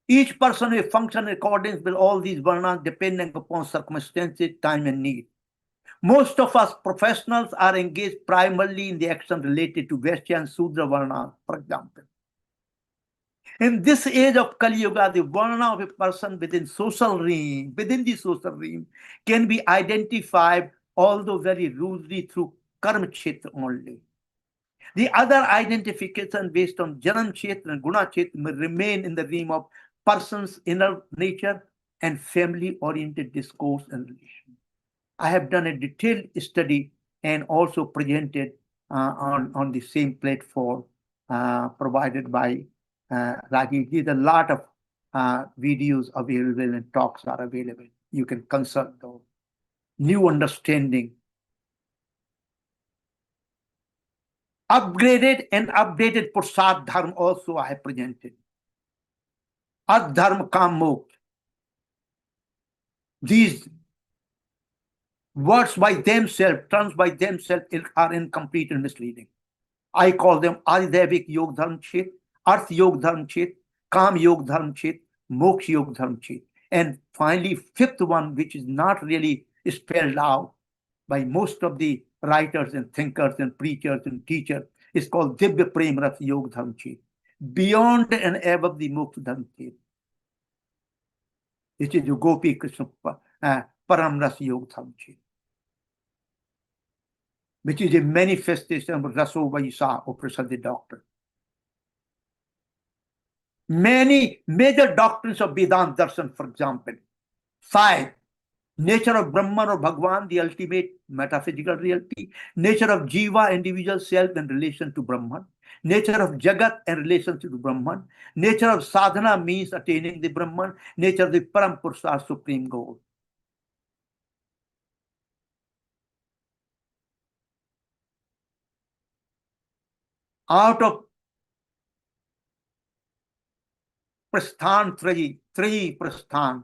Each person will function in accordance with all these varnas depending upon circumstances, time, and need. Most of us professionals are engaged primarily in the action related to Vaishya and Sudra Varna, for example. In this age of Kali Yuga, the Varna of a person within the social realm, can be identified, although very loosely, through Karma Kshetra only. The other identification based on Janam Kshetra and Guna Kshetra may remain in the realm of person's inner nature and family-oriented discourse and relation. I have done a detailed study and also presented on the same platform provided by Rajiv. There's a lot of videos available and talks are available. You can consult those. New understanding. Upgraded and updated Prasad Dharma also I have presented. Ad-Dharma Kam Moksha. These words by themselves, terms by themselves are incomplete and misleading. I call them Adi-Devik Yogadharma Kshetra, Arth Yogadharma Kshetra, Kam Yogadharma Kshetra, Moksha Yogadharma Kshetra. And finally, fifth one, which is not really spelled out by most of the writers and thinkers and preachers and teachers, is called Divya Prem Ras Yogadharma Kshetra, beyond and above the Moksha Dharma Kshetra, which is Gopi Krishna Param Ras Yogadharma Kshetra, which is a manifestation of Raso Vaisa or Prasad Doctrine. Many major doctrines of Vedanta Darshan, for example, 5. Nature of Brahman or Bhagwan, the ultimate metaphysical reality. Nature of Jiva, individual self in relation to Brahman. Nature of Jagat in relation to Brahman. Nature of Sadhana means attaining the Brahman. Nature of the Param Purusha, supreme goal. Out of Prasthan, three Prasthan,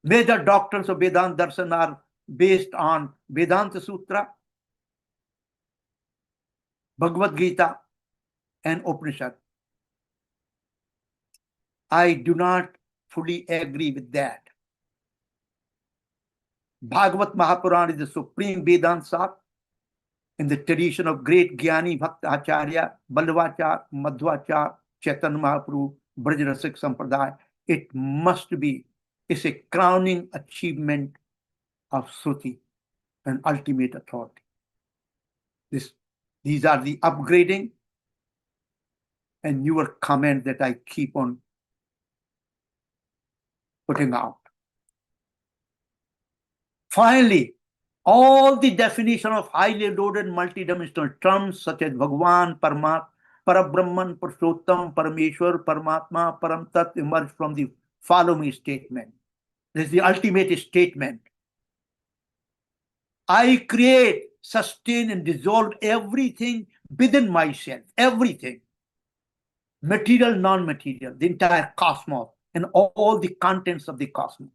major doctrines of Vedanta Darshan are based on Vedanta Sutra, Bhagavad Gita, and Upanishad. I do not fully agree with that. Bhagavad Mahapuran is the supreme Vedanta in the tradition of great Gyani Bhakta Acharya, Ballavacharya, Madhvacharya, Chaitanya Mahaprabhu, Brajrasik Sampradaya. It must be, it's a crowning achievement of Shruti and ultimate authority. These are the upgrading and newer comments that I keep on putting out. Finally, all the definition of highly loaded multidimensional terms such as Bhagwan, Paramat, Parabrahman, Purushottam, Parameshwar, Paramatma, Param Tat emerge from the following statement. This is the ultimate statement. I create, sustain, and dissolve everything within myself, everything. Material, non-material, the entire cosmos, and all the contents of the cosmos.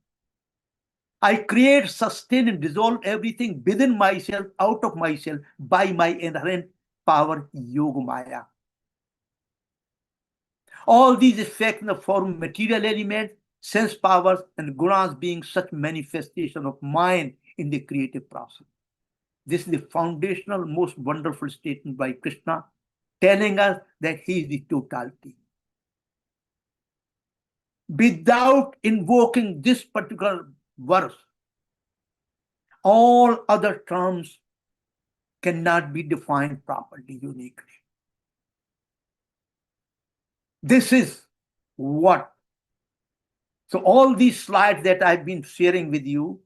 I create, sustain, and dissolve everything within myself, out of myself, by my inherent power, Yogamaya. All these effects in the form of material elements, sense powers, and gunas being such manifestation of mind in the creative process. This is the foundational, most wonderful statement by Krishna, telling us that he is the totality. Without invoking this particular verse, all other terms cannot be defined properly, uniquely. This is what. So all these slides that I've been sharing with you,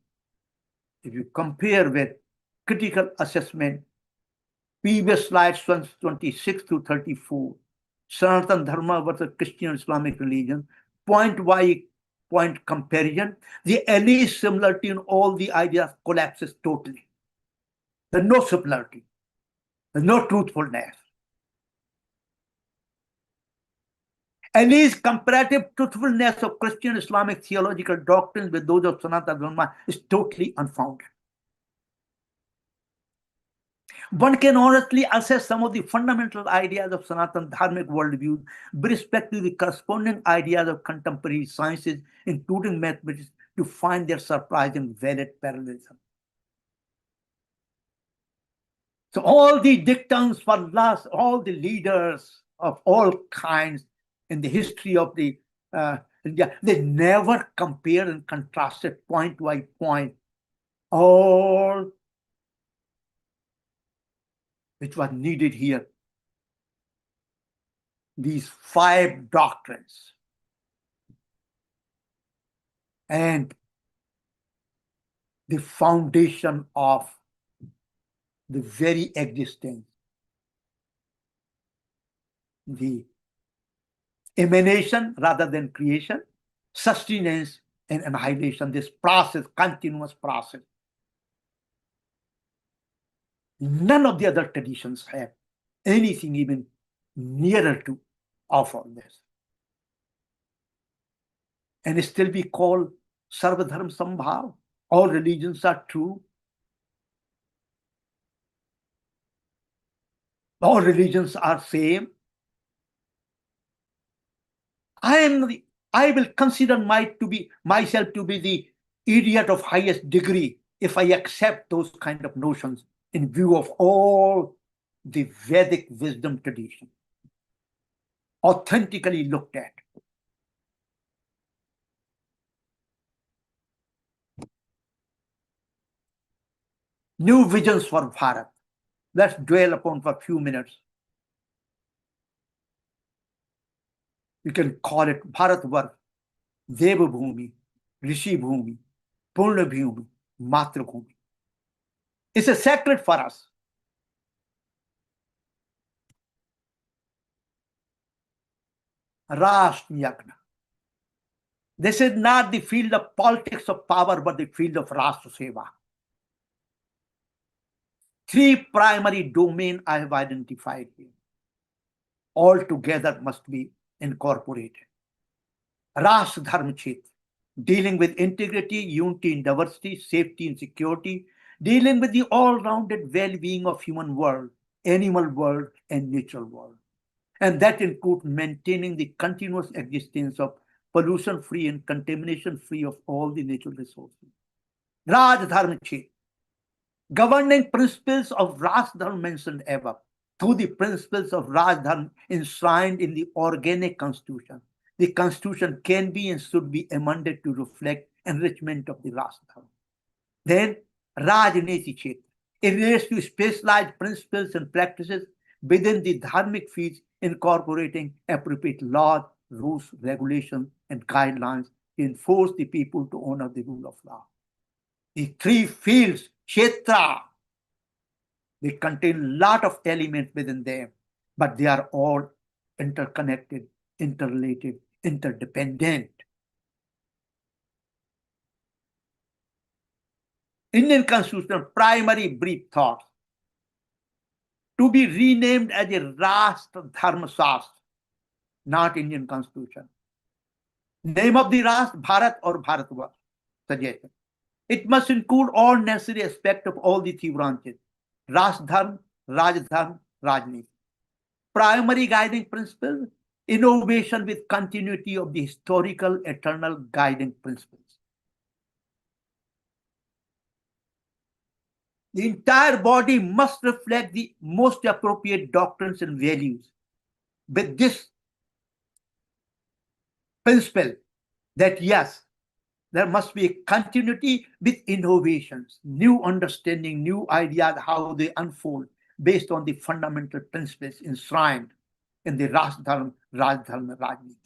if you compare with critical assessment, previous slides 26 to 34, Sanātana Dharma versus Christian Islamic religion, point by point comparison, the any similarity in all the ideas collapses totally. There's no similarity. There's no truthfulness. At least comparative truthfulness of Christian Islamic theological doctrines with those of Sanātana Dharma is totally unfounded. One can honestly assess some of the fundamental ideas of Sanātana Dharmic worldview with respect to the corresponding ideas of contemporary sciences, including mathematics, to find their surprising valid parallelism. So all the dictums for last, all the leaders of all kinds in the history of the India, they never compared and contrasted point by point all which was needed here. These 5 doctrines. And the foundation of the very existence, the emanation rather than creation, sustenance and annihilation, this process, continuous process. None of the other traditions have anything even nearer to offer this. And it still be called Sarva Dharma Sambhav. All religions are true. All religions are same. I will consider myself to be the idiot of highest degree if I accept those kind of notions in view of all the Vedic wisdom tradition, authentically looked at. New visions for Bharat. Let's dwell upon for a few minutes. You can call it Bharatvarsh, Deva Bhumi, Rishi Bhumi, Purna Bhumi, Matra Bhumi. It's a sacred for us. Rāṣṭradharma. This is not the field of politics of power, but the field of Rāṣṭra Seva. 3 primary domains I have identified here. All together must be incorporated. Rāṣṭradharma, dealing with integrity, unity and diversity, safety and security, dealing with the all-rounded well-being of human world, animal world, and natural world. And that includes maintaining the continuous existence of pollution-free and contamination-free of all the natural resources. Rāṣṭradharma, governing principles of Rāṣṭradharma mentioned above, through the principles of Rāṣṭradharma enshrined in the organic constitution. The constitution can be and should be amended to reflect enrichment of the Rāṣṭradharma. Then Rājniti, it relates to specialized principles and practices within the dharmic fields, incorporating appropriate laws, rules, regulations, and guidelines to enforce the people to honor the rule of law. The 3 fields, Kshetra, they contain a lot of elements within them, but they are all interconnected, interrelated, interdependent. Indian Constitution, primary brief thoughts, to be renamed as a Rāṣṭradharma, not Indian Constitution. Name of the Rāṣṭra, Bharat or Bharatvarsh, suggestion. It must include all necessary aspects of all the three branches: Rāṣṭradharma, Rājdharma, Rajniti. Primary guiding principle: innovation with continuity of the historical eternal guiding principles. The entire body must reflect the most appropriate doctrines and values. With this principle, that yes, there must be a continuity with innovations, new understanding, new ideas, how they unfold based on the fundamental principles enshrined in the Rāṣṭradharma, Rājdharma, Rajniti.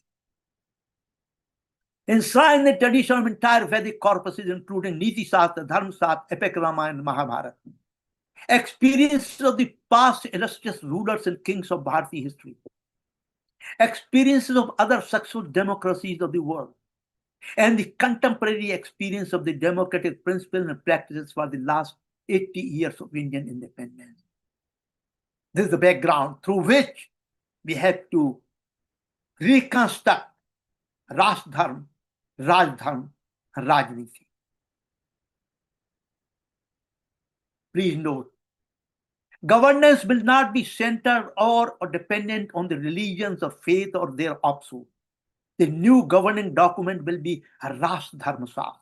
Enshrined in the tradition of entire Vedic corpuses, including Niti Shastra, Dharma Shastra, Epic Ramayana, and Mahabharata. Experiences of the past illustrious rulers and kings of Bharati history. Experiences of other successful democracies of the world. And the contemporary experience of the democratic principles and practices for the last 80 years of Indian independence. This is the background through which we have to reconstruct Rāṣṭradharma, Rajdharma, Rajniti. Please note, governance will not be centered or dependent on the religions or faith or their offshoot. The new governing document will be a Rāṣṭradharma.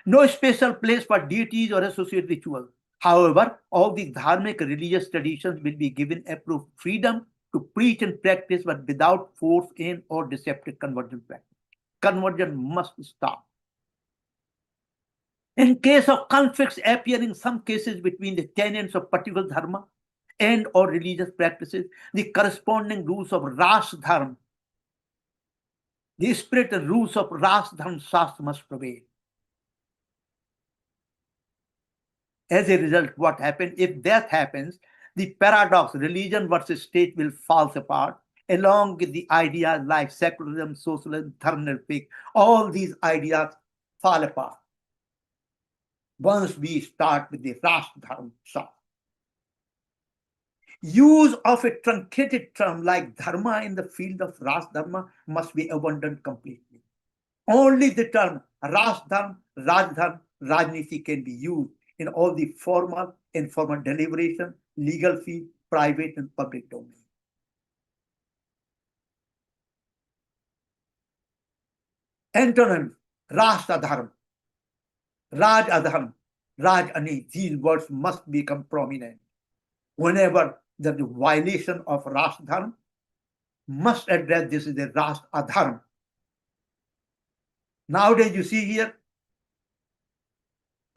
No special place for deities or associated rituals. However, all the dharmic religious traditions will be given approved freedom to preach and practice, but without force in or deceptive conversion practice. Conversion must stop. In case of conflicts appear in some cases between the tenets of particular dharma and or religious practices, the corresponding rules of Rāṣṭradharma, the spirit and rules of Rāṣṭradharma must prevail. As a result, what happens? If that happens, the paradox, religion versus state, will fall apart, along with the ideas like secularism, socialism, Dharma-led, all these ideas fall apart once we start with the Rāṣṭradharma. Use of a truncated term like dharma in the field of Rāṣṭradharma must be abandoned completely. Only the term Rāṣṭradharma, Rajdharma, Rajniti can be used in all the formal, informal deliberation, legal field, private and public domain. Antonym: Rāṣṭradharma, Rājdharma, Rajniti. These words must become prominent. Whenever there is a violation of Rāṣṭradharma, must address this is a Rāṣṭradharma. Nowadays, you see here,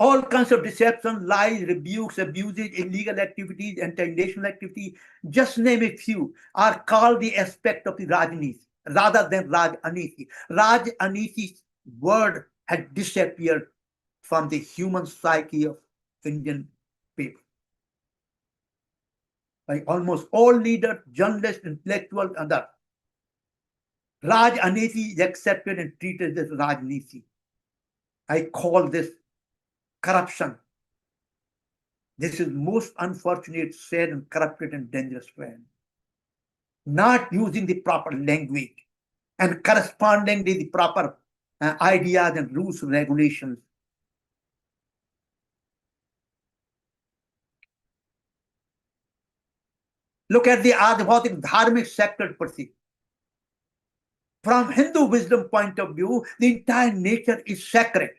all kinds of deception, lies, rebukes, abuses, illegal activities, anti-national activity, just name a few, are called the aspect of the Rajniti rather than Rajaniti. Rajaniti's word had disappeared from the human psyche of Indian people. By almost all leaders, journalists, intellectuals, and others, Rajaniti is accepted and treated as Rajniti. I call this corruption. This is most unfortunate, sad, and corrupted and dangerous trend. Not using the proper language and correspondingly the proper ideas and rules and regulations. Look at the Adhyatic Dharmic sector perspective. From Hindu wisdom point of view, the entire nature is sacred.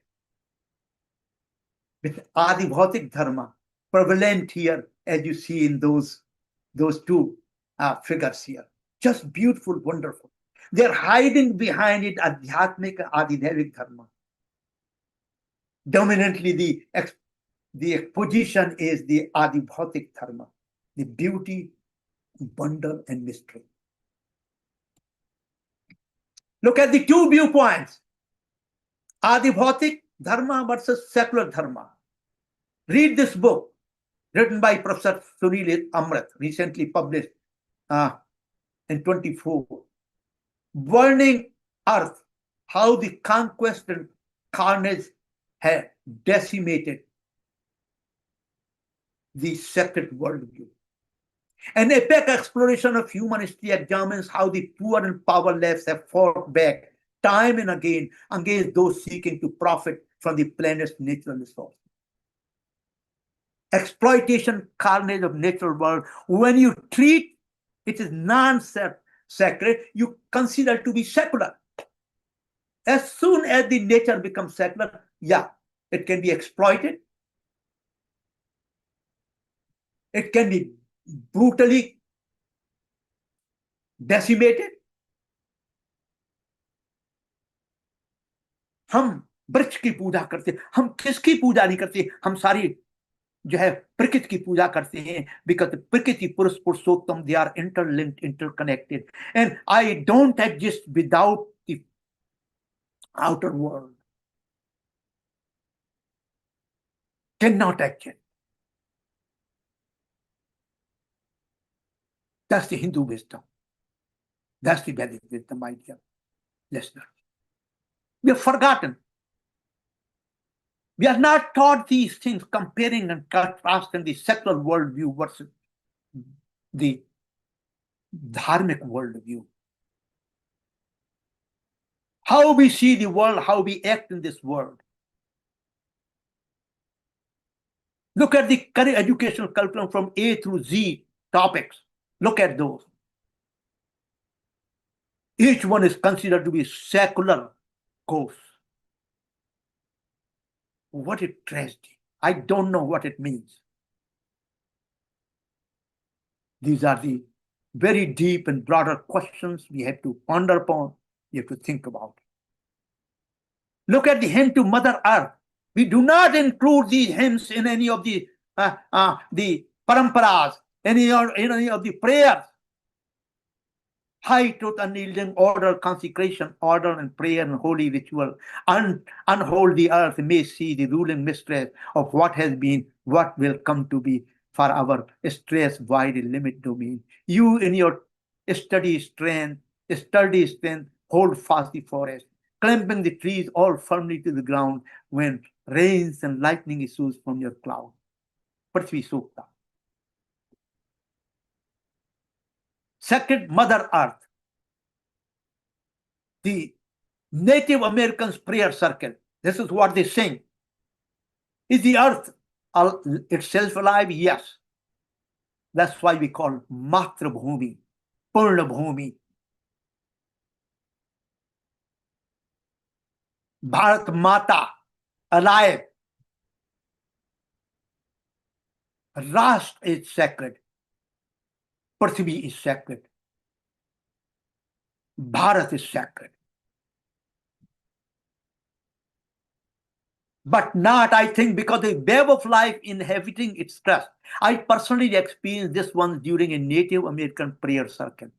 With Adhyatic Dharma prevalent here, as you see in those two figures here. Just beautiful, wonderful. They're hiding behind it Adhyatmic Adhyatic Dharma. Dominantly, the position is the Adhyatic Dharma, the beauty, wonder, and mystery. Look at the two viewpoints. Adhyatic Dharma versus secular Dharma. Read this book written by Professor Sunil Amrit, recently published in 24. Burning Earth, how the conquest and carnage has decimated the sacred worldview. An epic exploration of human history examines how the poor and powerless have fought back time and again against those seeking to profit from the planet's natural resources. Exploitation, carnage of natural world, when you treat it as non-sacred, you consider it to be secular. As soon as the nature becomes secular, yeah, it can be exploited. It can be brutally decimated. हम वृक्ष की पूजा करते, हम किसकी पूजा नहीं करते, हम सारी जो है प्रकृति की पूजा करते हैं, because प्रकृति पुरुष पुरुषोत्तम, they are interlinked, interconnected, and I don't exist without the outer world. Cannot exist. That's the Hindu wisdom. That's the Vedic wisdom, my dear listeners. We have forgotten. We are not taught these things, comparing and contrasting the secular worldview versus the dharmic worldview. How we see the world, how we act in this world. Look at the current educational curriculum from A through Z topics. Look at those. Each one is considered to be secular course. What a tragedy. I don't know what it means. These are the very deep and broader questions we have to ponder upon, we have to think about. Look at the hymn to Mother Earth. We do not include these hymns in any of the paramparas, any of the prayers. High truth, unyielding order, consecration, order, and prayer and holy ritual. Unhold the earth, may see the ruling mistress of what has been, what will come to be, for our stress, wide, limit domain. You in your sturdy strength, hold fast the forest, clamping the trees all firmly to the ground when rains and lightning issues from your cloud. Prithvi Sukta. Sacred Mother Earth. The Native Americans' prayer circle. This is what they sing. Is the earth itself alive? Yes. That's why we call Matra Bhumi, Purna Bhumi. Bharat Mata, alive. Rāṣṭra is sacred. Prithvi is sacred. Bharat is sacred. But not, I think, because the web of life inhabiting its crust. I personally experienced this one during a Native American prayer circle.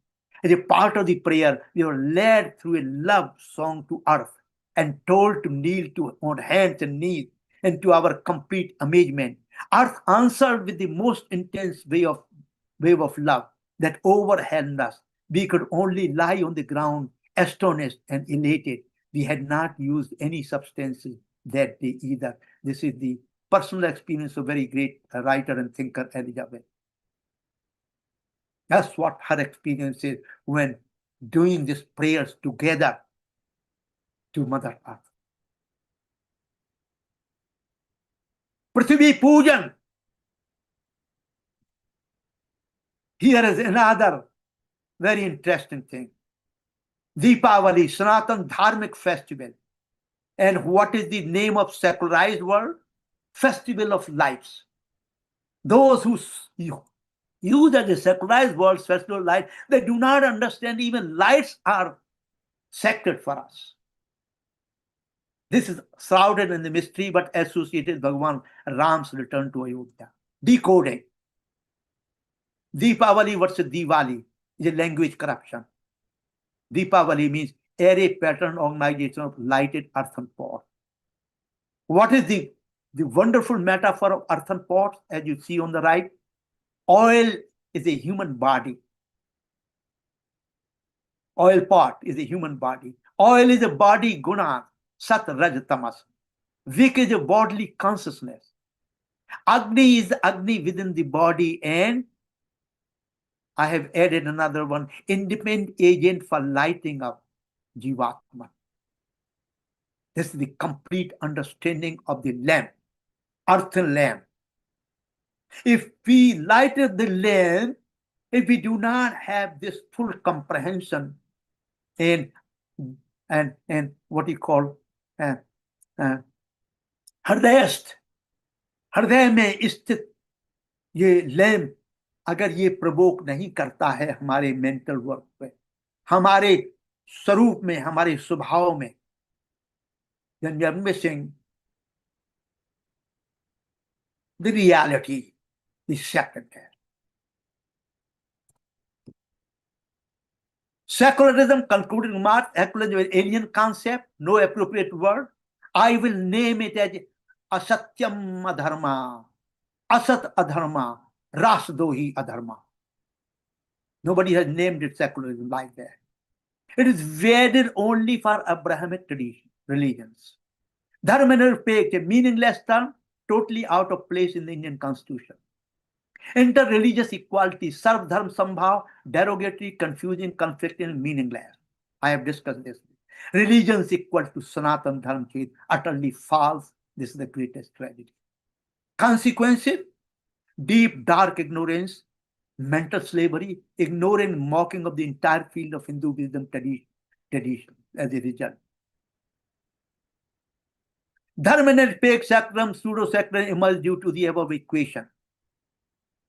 As a part of the prayer, we were led through a love song to earth and told to kneel on hands and knees, and to our complete amazement, earth answered with the most intense wave of love that overwhelmed us. We could only lie on the ground, astonished and elated. We had not used any substances that day either. This is the personal experience of very great writer and thinker Elizabeth. That's what her experience is when doing these prayers together to Mother Earth. Prithvi Pujan. Here is another very interesting thing. Deepavali, Sanātana Dharmic festival. And what is the name of secularized world? Festival of lights. Those who use as a secularized world, festival of light, they do not understand even lights are sacred for us. This is shrouded in the mystery, but associated with Bhagavan Ram's return to Ayodhya. Decoding. Deepavali versus Diwali is a language corruption. Deepavali means array pattern organization of lighted earthen pots. What is the wonderful metaphor of earthen pots, as you see on the right? Oil is a human body. Oil pot is a human body. Oil is a body guna, sat, raj, tamas. Vik is a bodily consciousness. Agni is Agni within the body, and I have added another one, independent agent for lighting up Jivatma. This is the complete understanding of the lamp, earthen lamp. If we lighted the lamp, if we do not have this full comprehension and what you call हृदयस्थ, हृदय में स्थित ये lamp अगर ये प्रवोक नहीं करता है हमारे मेंटल वर्क पे, हमारे स्वरूप में, हमारे स्वभाव में, then we are missing the reality, the second hand. Secularism, concluding remark, secularism is an alien concept, no appropriate word. I will name it as asatyam adharma, asat adharma, Rāṣṭradharma adharma. Nobody has named it secularism like that. It is valid only for Abrahamic religions. Dharma-nirakpeksha, a meaningless term, totally out of place in the Indian constitution. Inter-religious equality, sarv dharma sambhav, derogatory, confusing, conflicting, meaningless. I have discussed this. Religions equal to Sanātana Dharma, utterly false. This is the greatest tragedy. Consequences, deep, dark ignorance, mental slavery, ignoring, mocking of the entire field of Hindu wisdom tradition as a result. Dharma-nirakpeksha, secularism, pseudo-secularism emerged due to the above equation.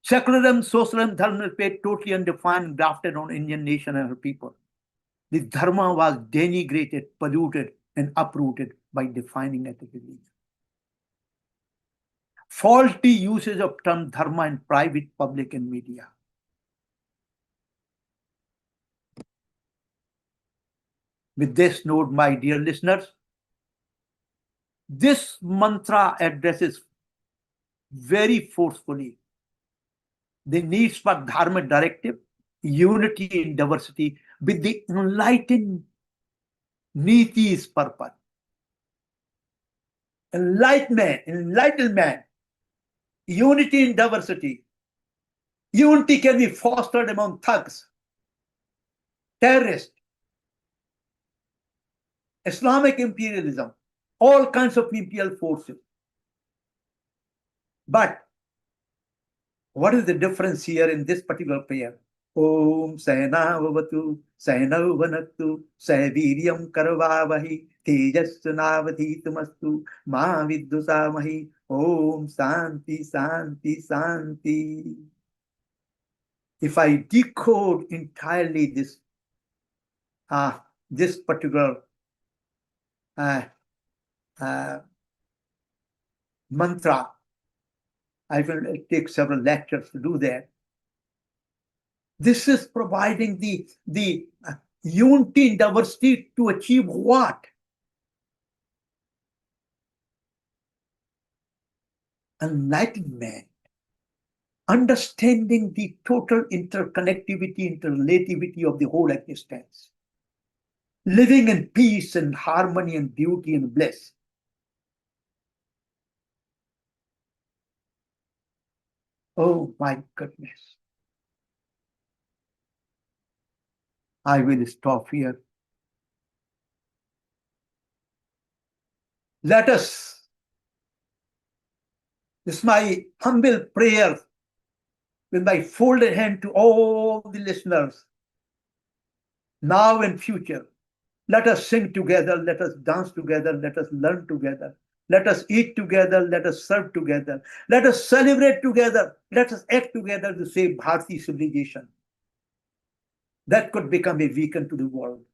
Secularism, socialism, dharma-nirakpeksha, totally undefined, grafted on Indian nation and her people. The dharma was denigrated, polluted, and uprooted by defining it as a religion. Faulty usage of term dharma in private, public, and media. With this note, my dear listeners, this mantra addresses very forcefully the needs for dharma directive, unity in diversity, with the enlightened niti's purpose. Enlightenment, unity in diversity. Unity can be fostered among thugs, terrorists, Islamic imperialism, all kinds of imperial forces. But what is the difference here in this particular prayer? Om Sahana Vavatu, Sahana Vanatu, Saviryam Karvavahi, Tejasvanavadhitamastu, Ma Viddusamahi, Om Santi, Santi, Santi. If I decode entirely this particular mantra, I will take several lectures to do that. This is providing the unity in diversity to achieve what? Enlightenment. Understanding the total interconnectivity, interrelativity of the whole existence. Living in peace and harmony and beauty and bliss. Oh my goodness. I will stop here. Let us, this is my humble prayer with my folded hand to all the listeners, now and future. Let us sing together, let us dance together, let us learn together. Let us eat together, let us serve together. Let us celebrate together, let us act together to save Bharati civilization. That could become a beacon to the world.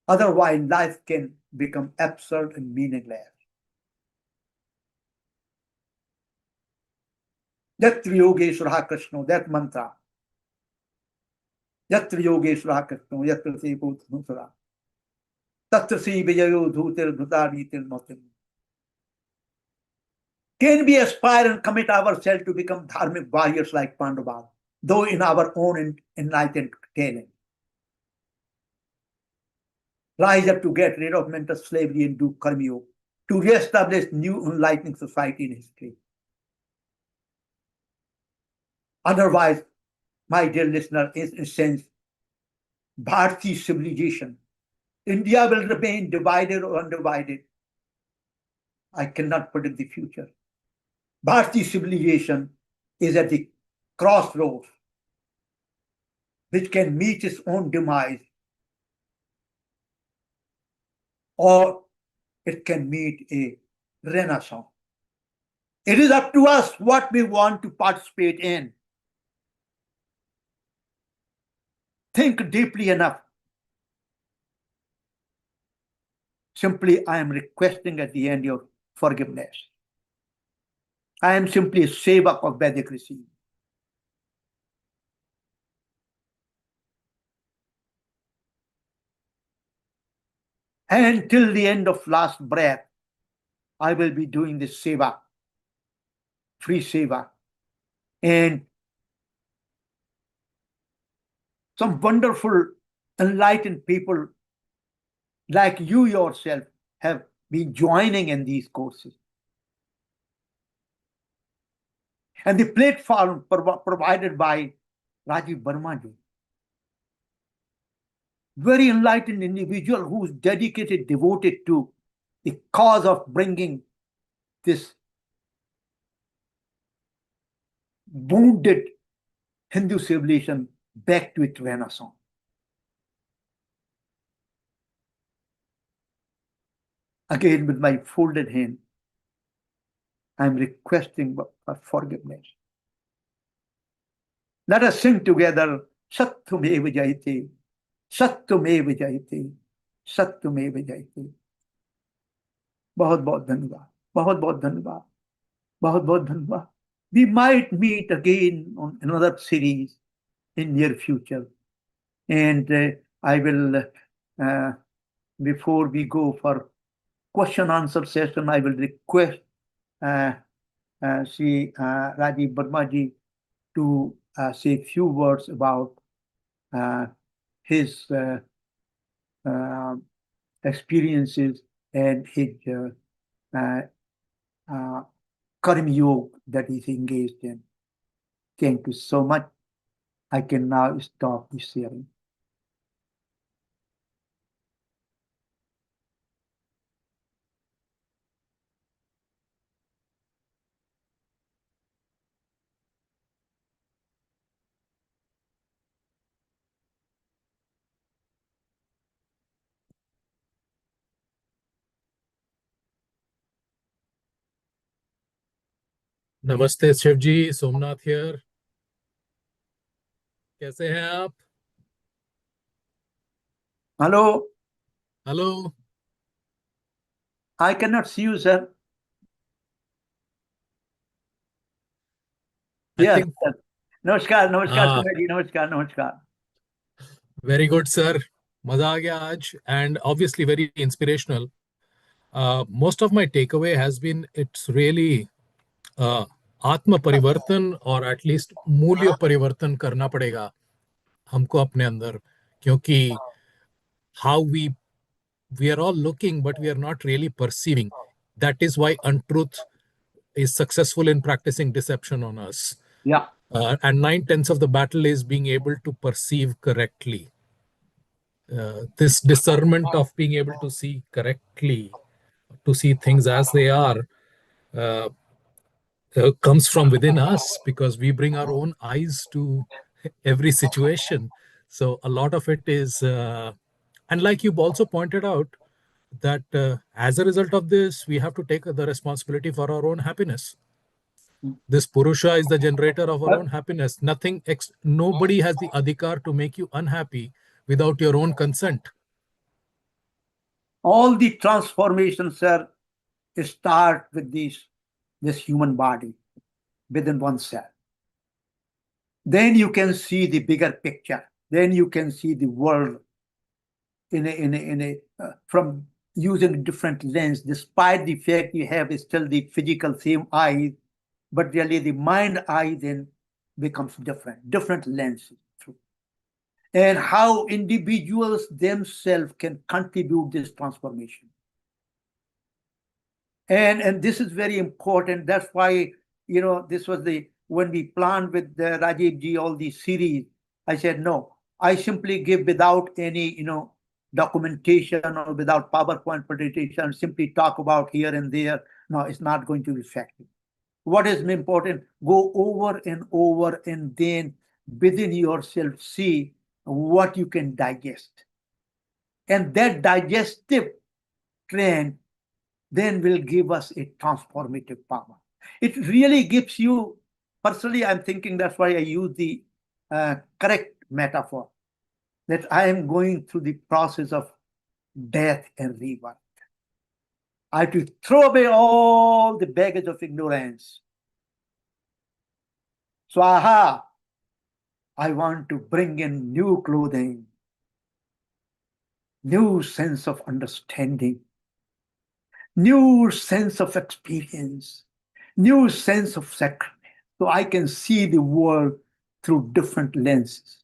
Otherwise, life can become absurd and meaningless. Yatra Yogeshwara Krishna, that mantra. Yatra Yogeshwara Krishna, Yatra Se Bhutmusara. Tatra Se Vijayo Dhutir Dhutaritir Notim. Can we aspire and commit ourselves to become dharmic warriors like Pandavas, though in our own enlightened talent? rise up to get rid of mental slavery and do karma yoga, to reestablish new enlightening society in history. Otherwise, my dear listener, is in a sense, Bharati civilization. India will remain divided or undivided. I cannot predict the future. Bharati civilization is at the crossroads, which can meet its own demise, or it can meet a renaissance. It is up to us what we want to participate in. Think deeply enough. Simply, I am requesting at the end your forgiveness. I am simply a sevak of Vedic regime. And till the end of last breath, I will be doing this seva, free seva. And some wonderful, enlightened people like you yourself have been joining in these courses. And the platform provided by Rajiv Verma ji, very enlightened individual who's dedicated, devoted to the cause of bringing this wounded Hindu civilization back to its renaissance. Again, with my folded hand, I'm requesting for forgiveness. Let us sing together, Satyameva Jayate, Satyameva Jayate, Satyameva Jayate. बहुत बहुत धन्यवाद, बहुत बहुत धन्यवाद, बहुत बहुत धन्यवाद. We might meet again on another series in near future. And I will, before we go for question answer session, I will request Sri Rajiv Verma ji to say a few words about his experiences and his karma yoga that he's engaged in. Thank you so much. I can now stop the sharing. नमस्ते शिव जी, Somnath here. कैसे हैं आप? Hello. Hello. I cannot see you, sir. Yes. Namaskar, namaskar, Kumar ji, namaskar, namaskar. Very good, sir. मजा आ गया आज, and obviously very inspirational. Most of my takeaway has been it's really आत्म परिवर्तन और एटलीस्ट मूल्य परिवर्तन करना पड़ेगा हमको अपने अंदर, क्योंकि how we are all looking but we are not really perceiving. That is why untruth is successful in practicing deception on us. Yeah. And 9/10 of the battle is being able to perceive correctly. This discernment of being able to see correctly, to see things as they are, comes from within us, because we bring our own eyes to every situation. So a lot of it is, and like you've also pointed out, that as a result of this, we have to take the responsibility for our own happiness. This Purusha is the generator of our own happiness. Nobody has the adhikar to make you unhappy without your own consent. All the transformations, sir, start with this human body within oneself. Then you can see the bigger picture. Then you can see the world from using a different lens, despite the fact you have still the physical same eye, but really the mind eye then becomes different lenses. and how individuals themselves can contribute this transformation. And this is very important. That's why, this was when we planned with Rajiv ji all these series, I said, no, I simply give without any, documentation or without PowerPoint presentation, simply talk about here and there. No, it's not going to be effective. What is important? Go over and over, and then within yourself see what you can digest. And that digestive trend then will give us a transformative power. It really gives you, personally, I'm thinking that's why I use the correct metaphor, that I am going through the process of death and rebirth. I have to throw away all the baggage of ignorance. Swaha, I want to bring in new clothing, new sense of understanding, new sense of experience, new sense of sacredness, so I can see the world through different lenses.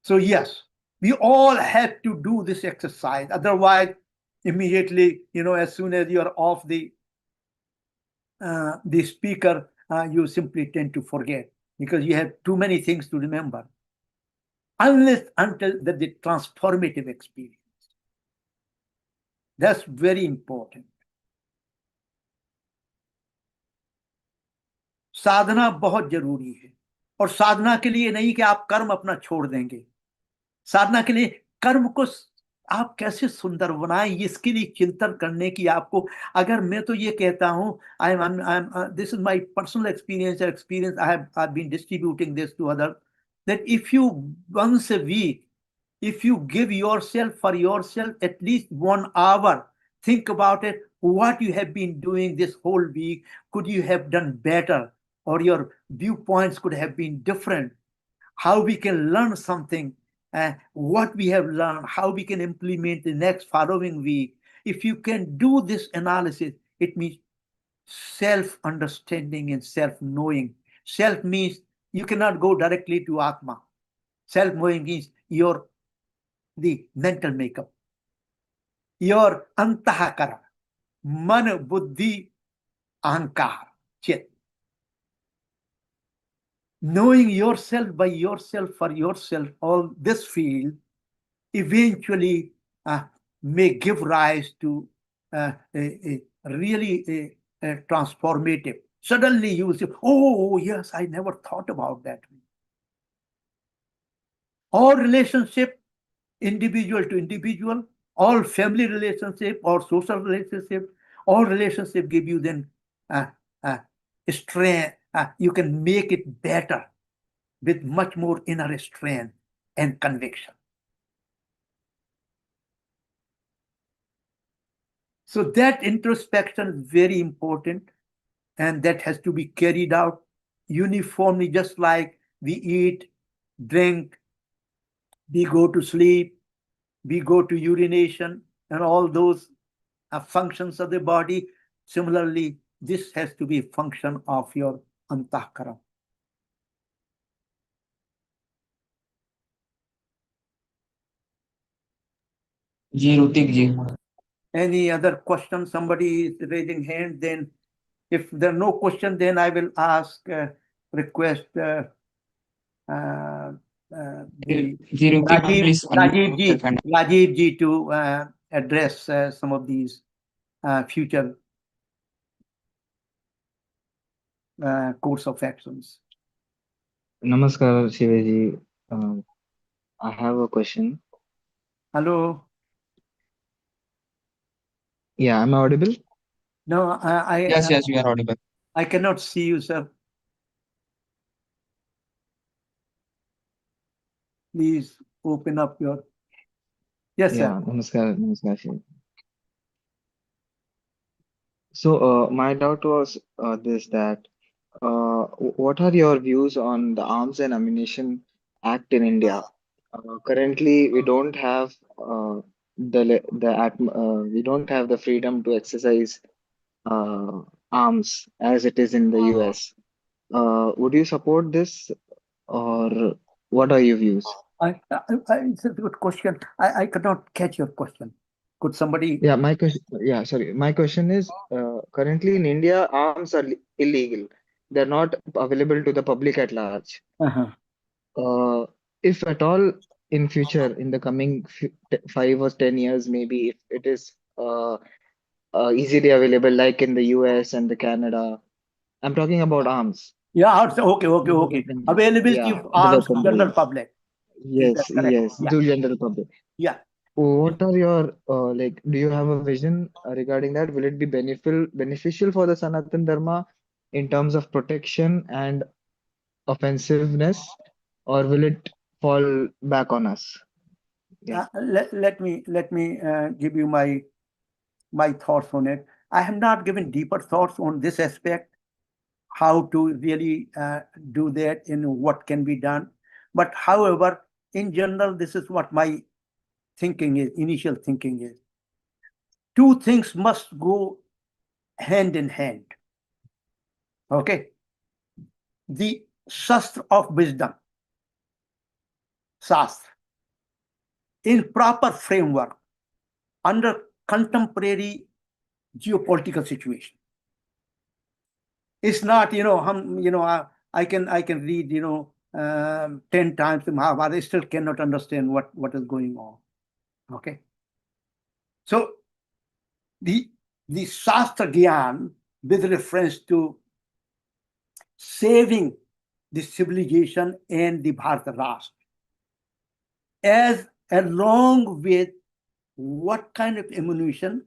So yes, we all have to do this exercise. Otherwise, immediately, as soon as you're off the speaker, you simply tend to forget because you have too many things to remember. Until the transformative experience. That's very important. साधना बहुत जरूरी है, और साधना के लिए नहीं कि आप कर्म अपना छोड़ देंगे। साधना के लिए कर्म को आप कैसे सुंदर बनाएं, इसके लिए चिंतन करने की आपको, अगर मैं तो ये कहता हूं, this is my personal experience, I've been distributing this to others, that if you once a week, if you give yourself for yourself at least 1 hour, think about it, what you have been doing this whole week, could you have done better, or your viewpoints could have been different, how we can learn something, what we have learned, how we can implement the next following week. If you can do this analysis, it means self-understanding and self-knowing. Self means you cannot go directly to Atma. Self-knowing means the mental makeup, your antahakara, man, buddhi, ahankar, chit. Knowing yourself by yourself for yourself, all this field eventually may give rise to a really transformative. Suddenly you will say, oh yes, I never thought about that. All relationship, individual to individual, all family relationship or social relationship, all relationship give you then strength. You can make it better with much more inner strength and conviction. So that introspection is very important, and that has to be carried out uniformly, just like we eat, drink, we go to sleep, we go to urination, and all those functions of the body. Similarly, this has to be a function of your antahkara. जी Ritik ji, Any other question? Somebody is raising hand. Then, if there are no question, then I will ask, request जी Ritik please Rajiv ji to address some of these future course of actions. Namaskar, Shivaji. I have a question. Hello. Yeah, am I audible? No, yes you are audible. I cannot see you, sir. Please open up your. Yes, Yeah, sir. namaskar, Shivaji. So, my doubt was this, that what are your views on the Arms and Ammunition Act in India? Currently, we don't have we don't have the freedom to exercise arms as it is in the US. Would you support this, or What are your views? It's a good question. I could not catch your question. Could somebody? Yeah, my question. Yeah, sorry. My question is, currently in India, arms are illegal. They're not available to the public at large. Uh-huh. If at all in future, in the coming 5 or 10 years, maybe if it is easily available, like in the US and the Canada, I'm talking about arms. Yeah, okay, okay, The okay. weapons. Availability Yeah, of the arms to general weaponry. public. Is that Yes, correct? yes, Yeah, to general public. yeah. What are your like? Do you have a vision regarding that? Will it be beneficial for the Sanatana Dharma in terms of protection and offensiveness, or will it fall back on us? Yeah. Let me give you my thoughts on it. I have not given deeper thoughts on this aspect, how to really do that and what can be done. But however, in general, this is what my thinking is, initial thinking is. Two things must go hand in hand. Okay. The Shastra of wisdom, Shastra, in proper framework under contemporary geopolitical situation. It's not, I can read, 10 times the Mahabharata, I still cannot understand what is going on. Okay. So the Shastra Gyan with reference to saving the civilization and the Bharat Rāṣṭra, as along with what kind of ammunition,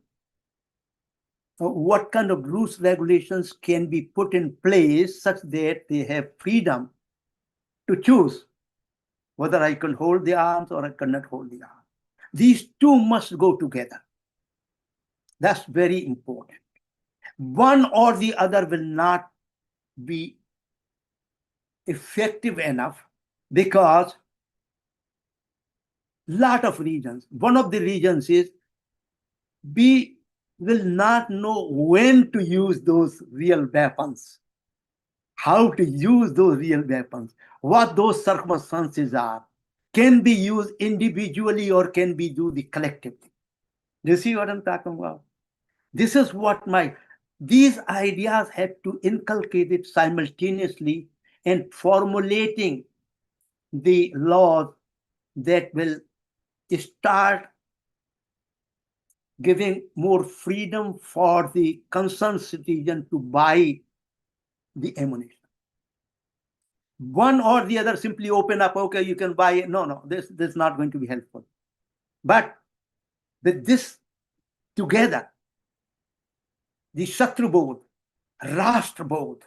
what kind of rules, regulations can be put in place such that they have freedom to choose whether I can hold the arms or I cannot hold the arms. These two must go together. That's very important. One or the other will not be effective enough because lot of reasons. One of the reasons is we will not know when to use those real weapons, how to use those real weapons, what those circumstances are, can be used individually or can be used collectively. Do you see what I'm talking about? This is what these ideas have to inculcate it simultaneously and formulating the laws that will start giving more freedom for the concerned citizen to buy the ammunition. One or the other simply open up, okay, you can buy it. No, this is not going to be helpful. But with this together, the Shatru Bodh, Rāṣṭra Bodh,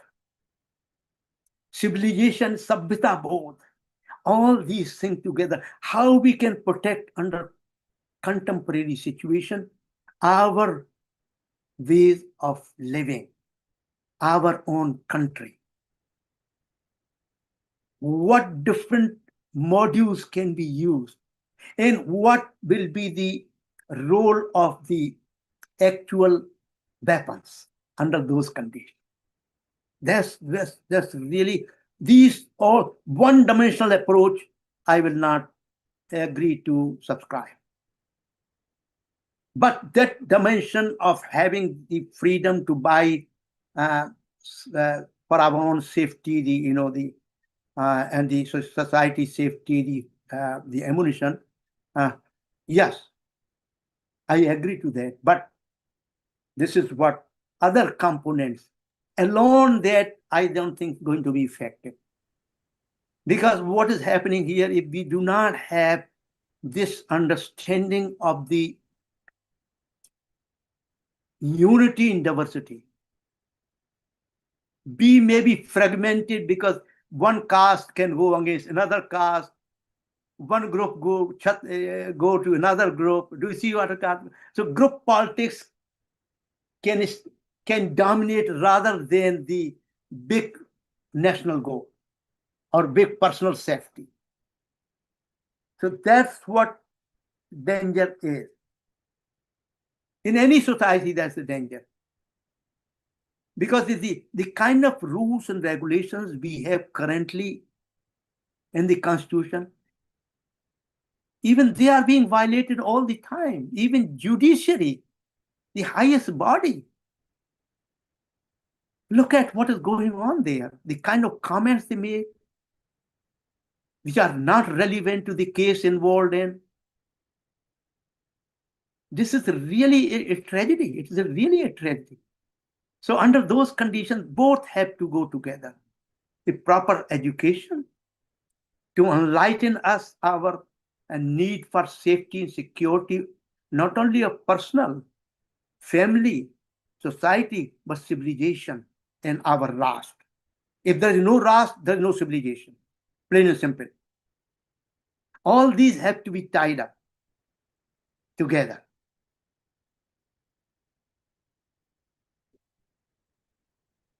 civilization, Sabhyata Bodh, all these things together, how we can protect under contemporary situation our ways of living, our own country. What different modules can be used and what will be the role of the actual weapons under those conditions. That's really, these all one-dimensional approach I will not agree to subscribe. But that dimension of having the freedom to buy for our own safety, and the society safety, the ammunition, yes, I agree to that. But this is what other components alone that I don't think going to be effective. Because what is happening here, if we do not have this understanding of the unity in diversity, we may be fragmented because one caste can go against another caste, one group go to another group. Do you see what I'm talking about? So group politics can dominate rather than the big national goal or big personal safety. So that's what danger is. In any society, that's the danger. Because the kind of rules and regulations we have currently in the constitution. Even they are being violated all the time. Even judiciary, the highest body. Look at what is going on there. The kind of comments they make, which are not relevant to the case involved in. This is really a tragedy. It is really a tragedy. So under those conditions, both have to go together. The proper education to enlighten us our need for safety and security, not only of personal, family, society, but civilization and our Rāṣṭra. If there is no Rāṣṭra, there is no civilization. Plain and simple. All these have to be tied up together.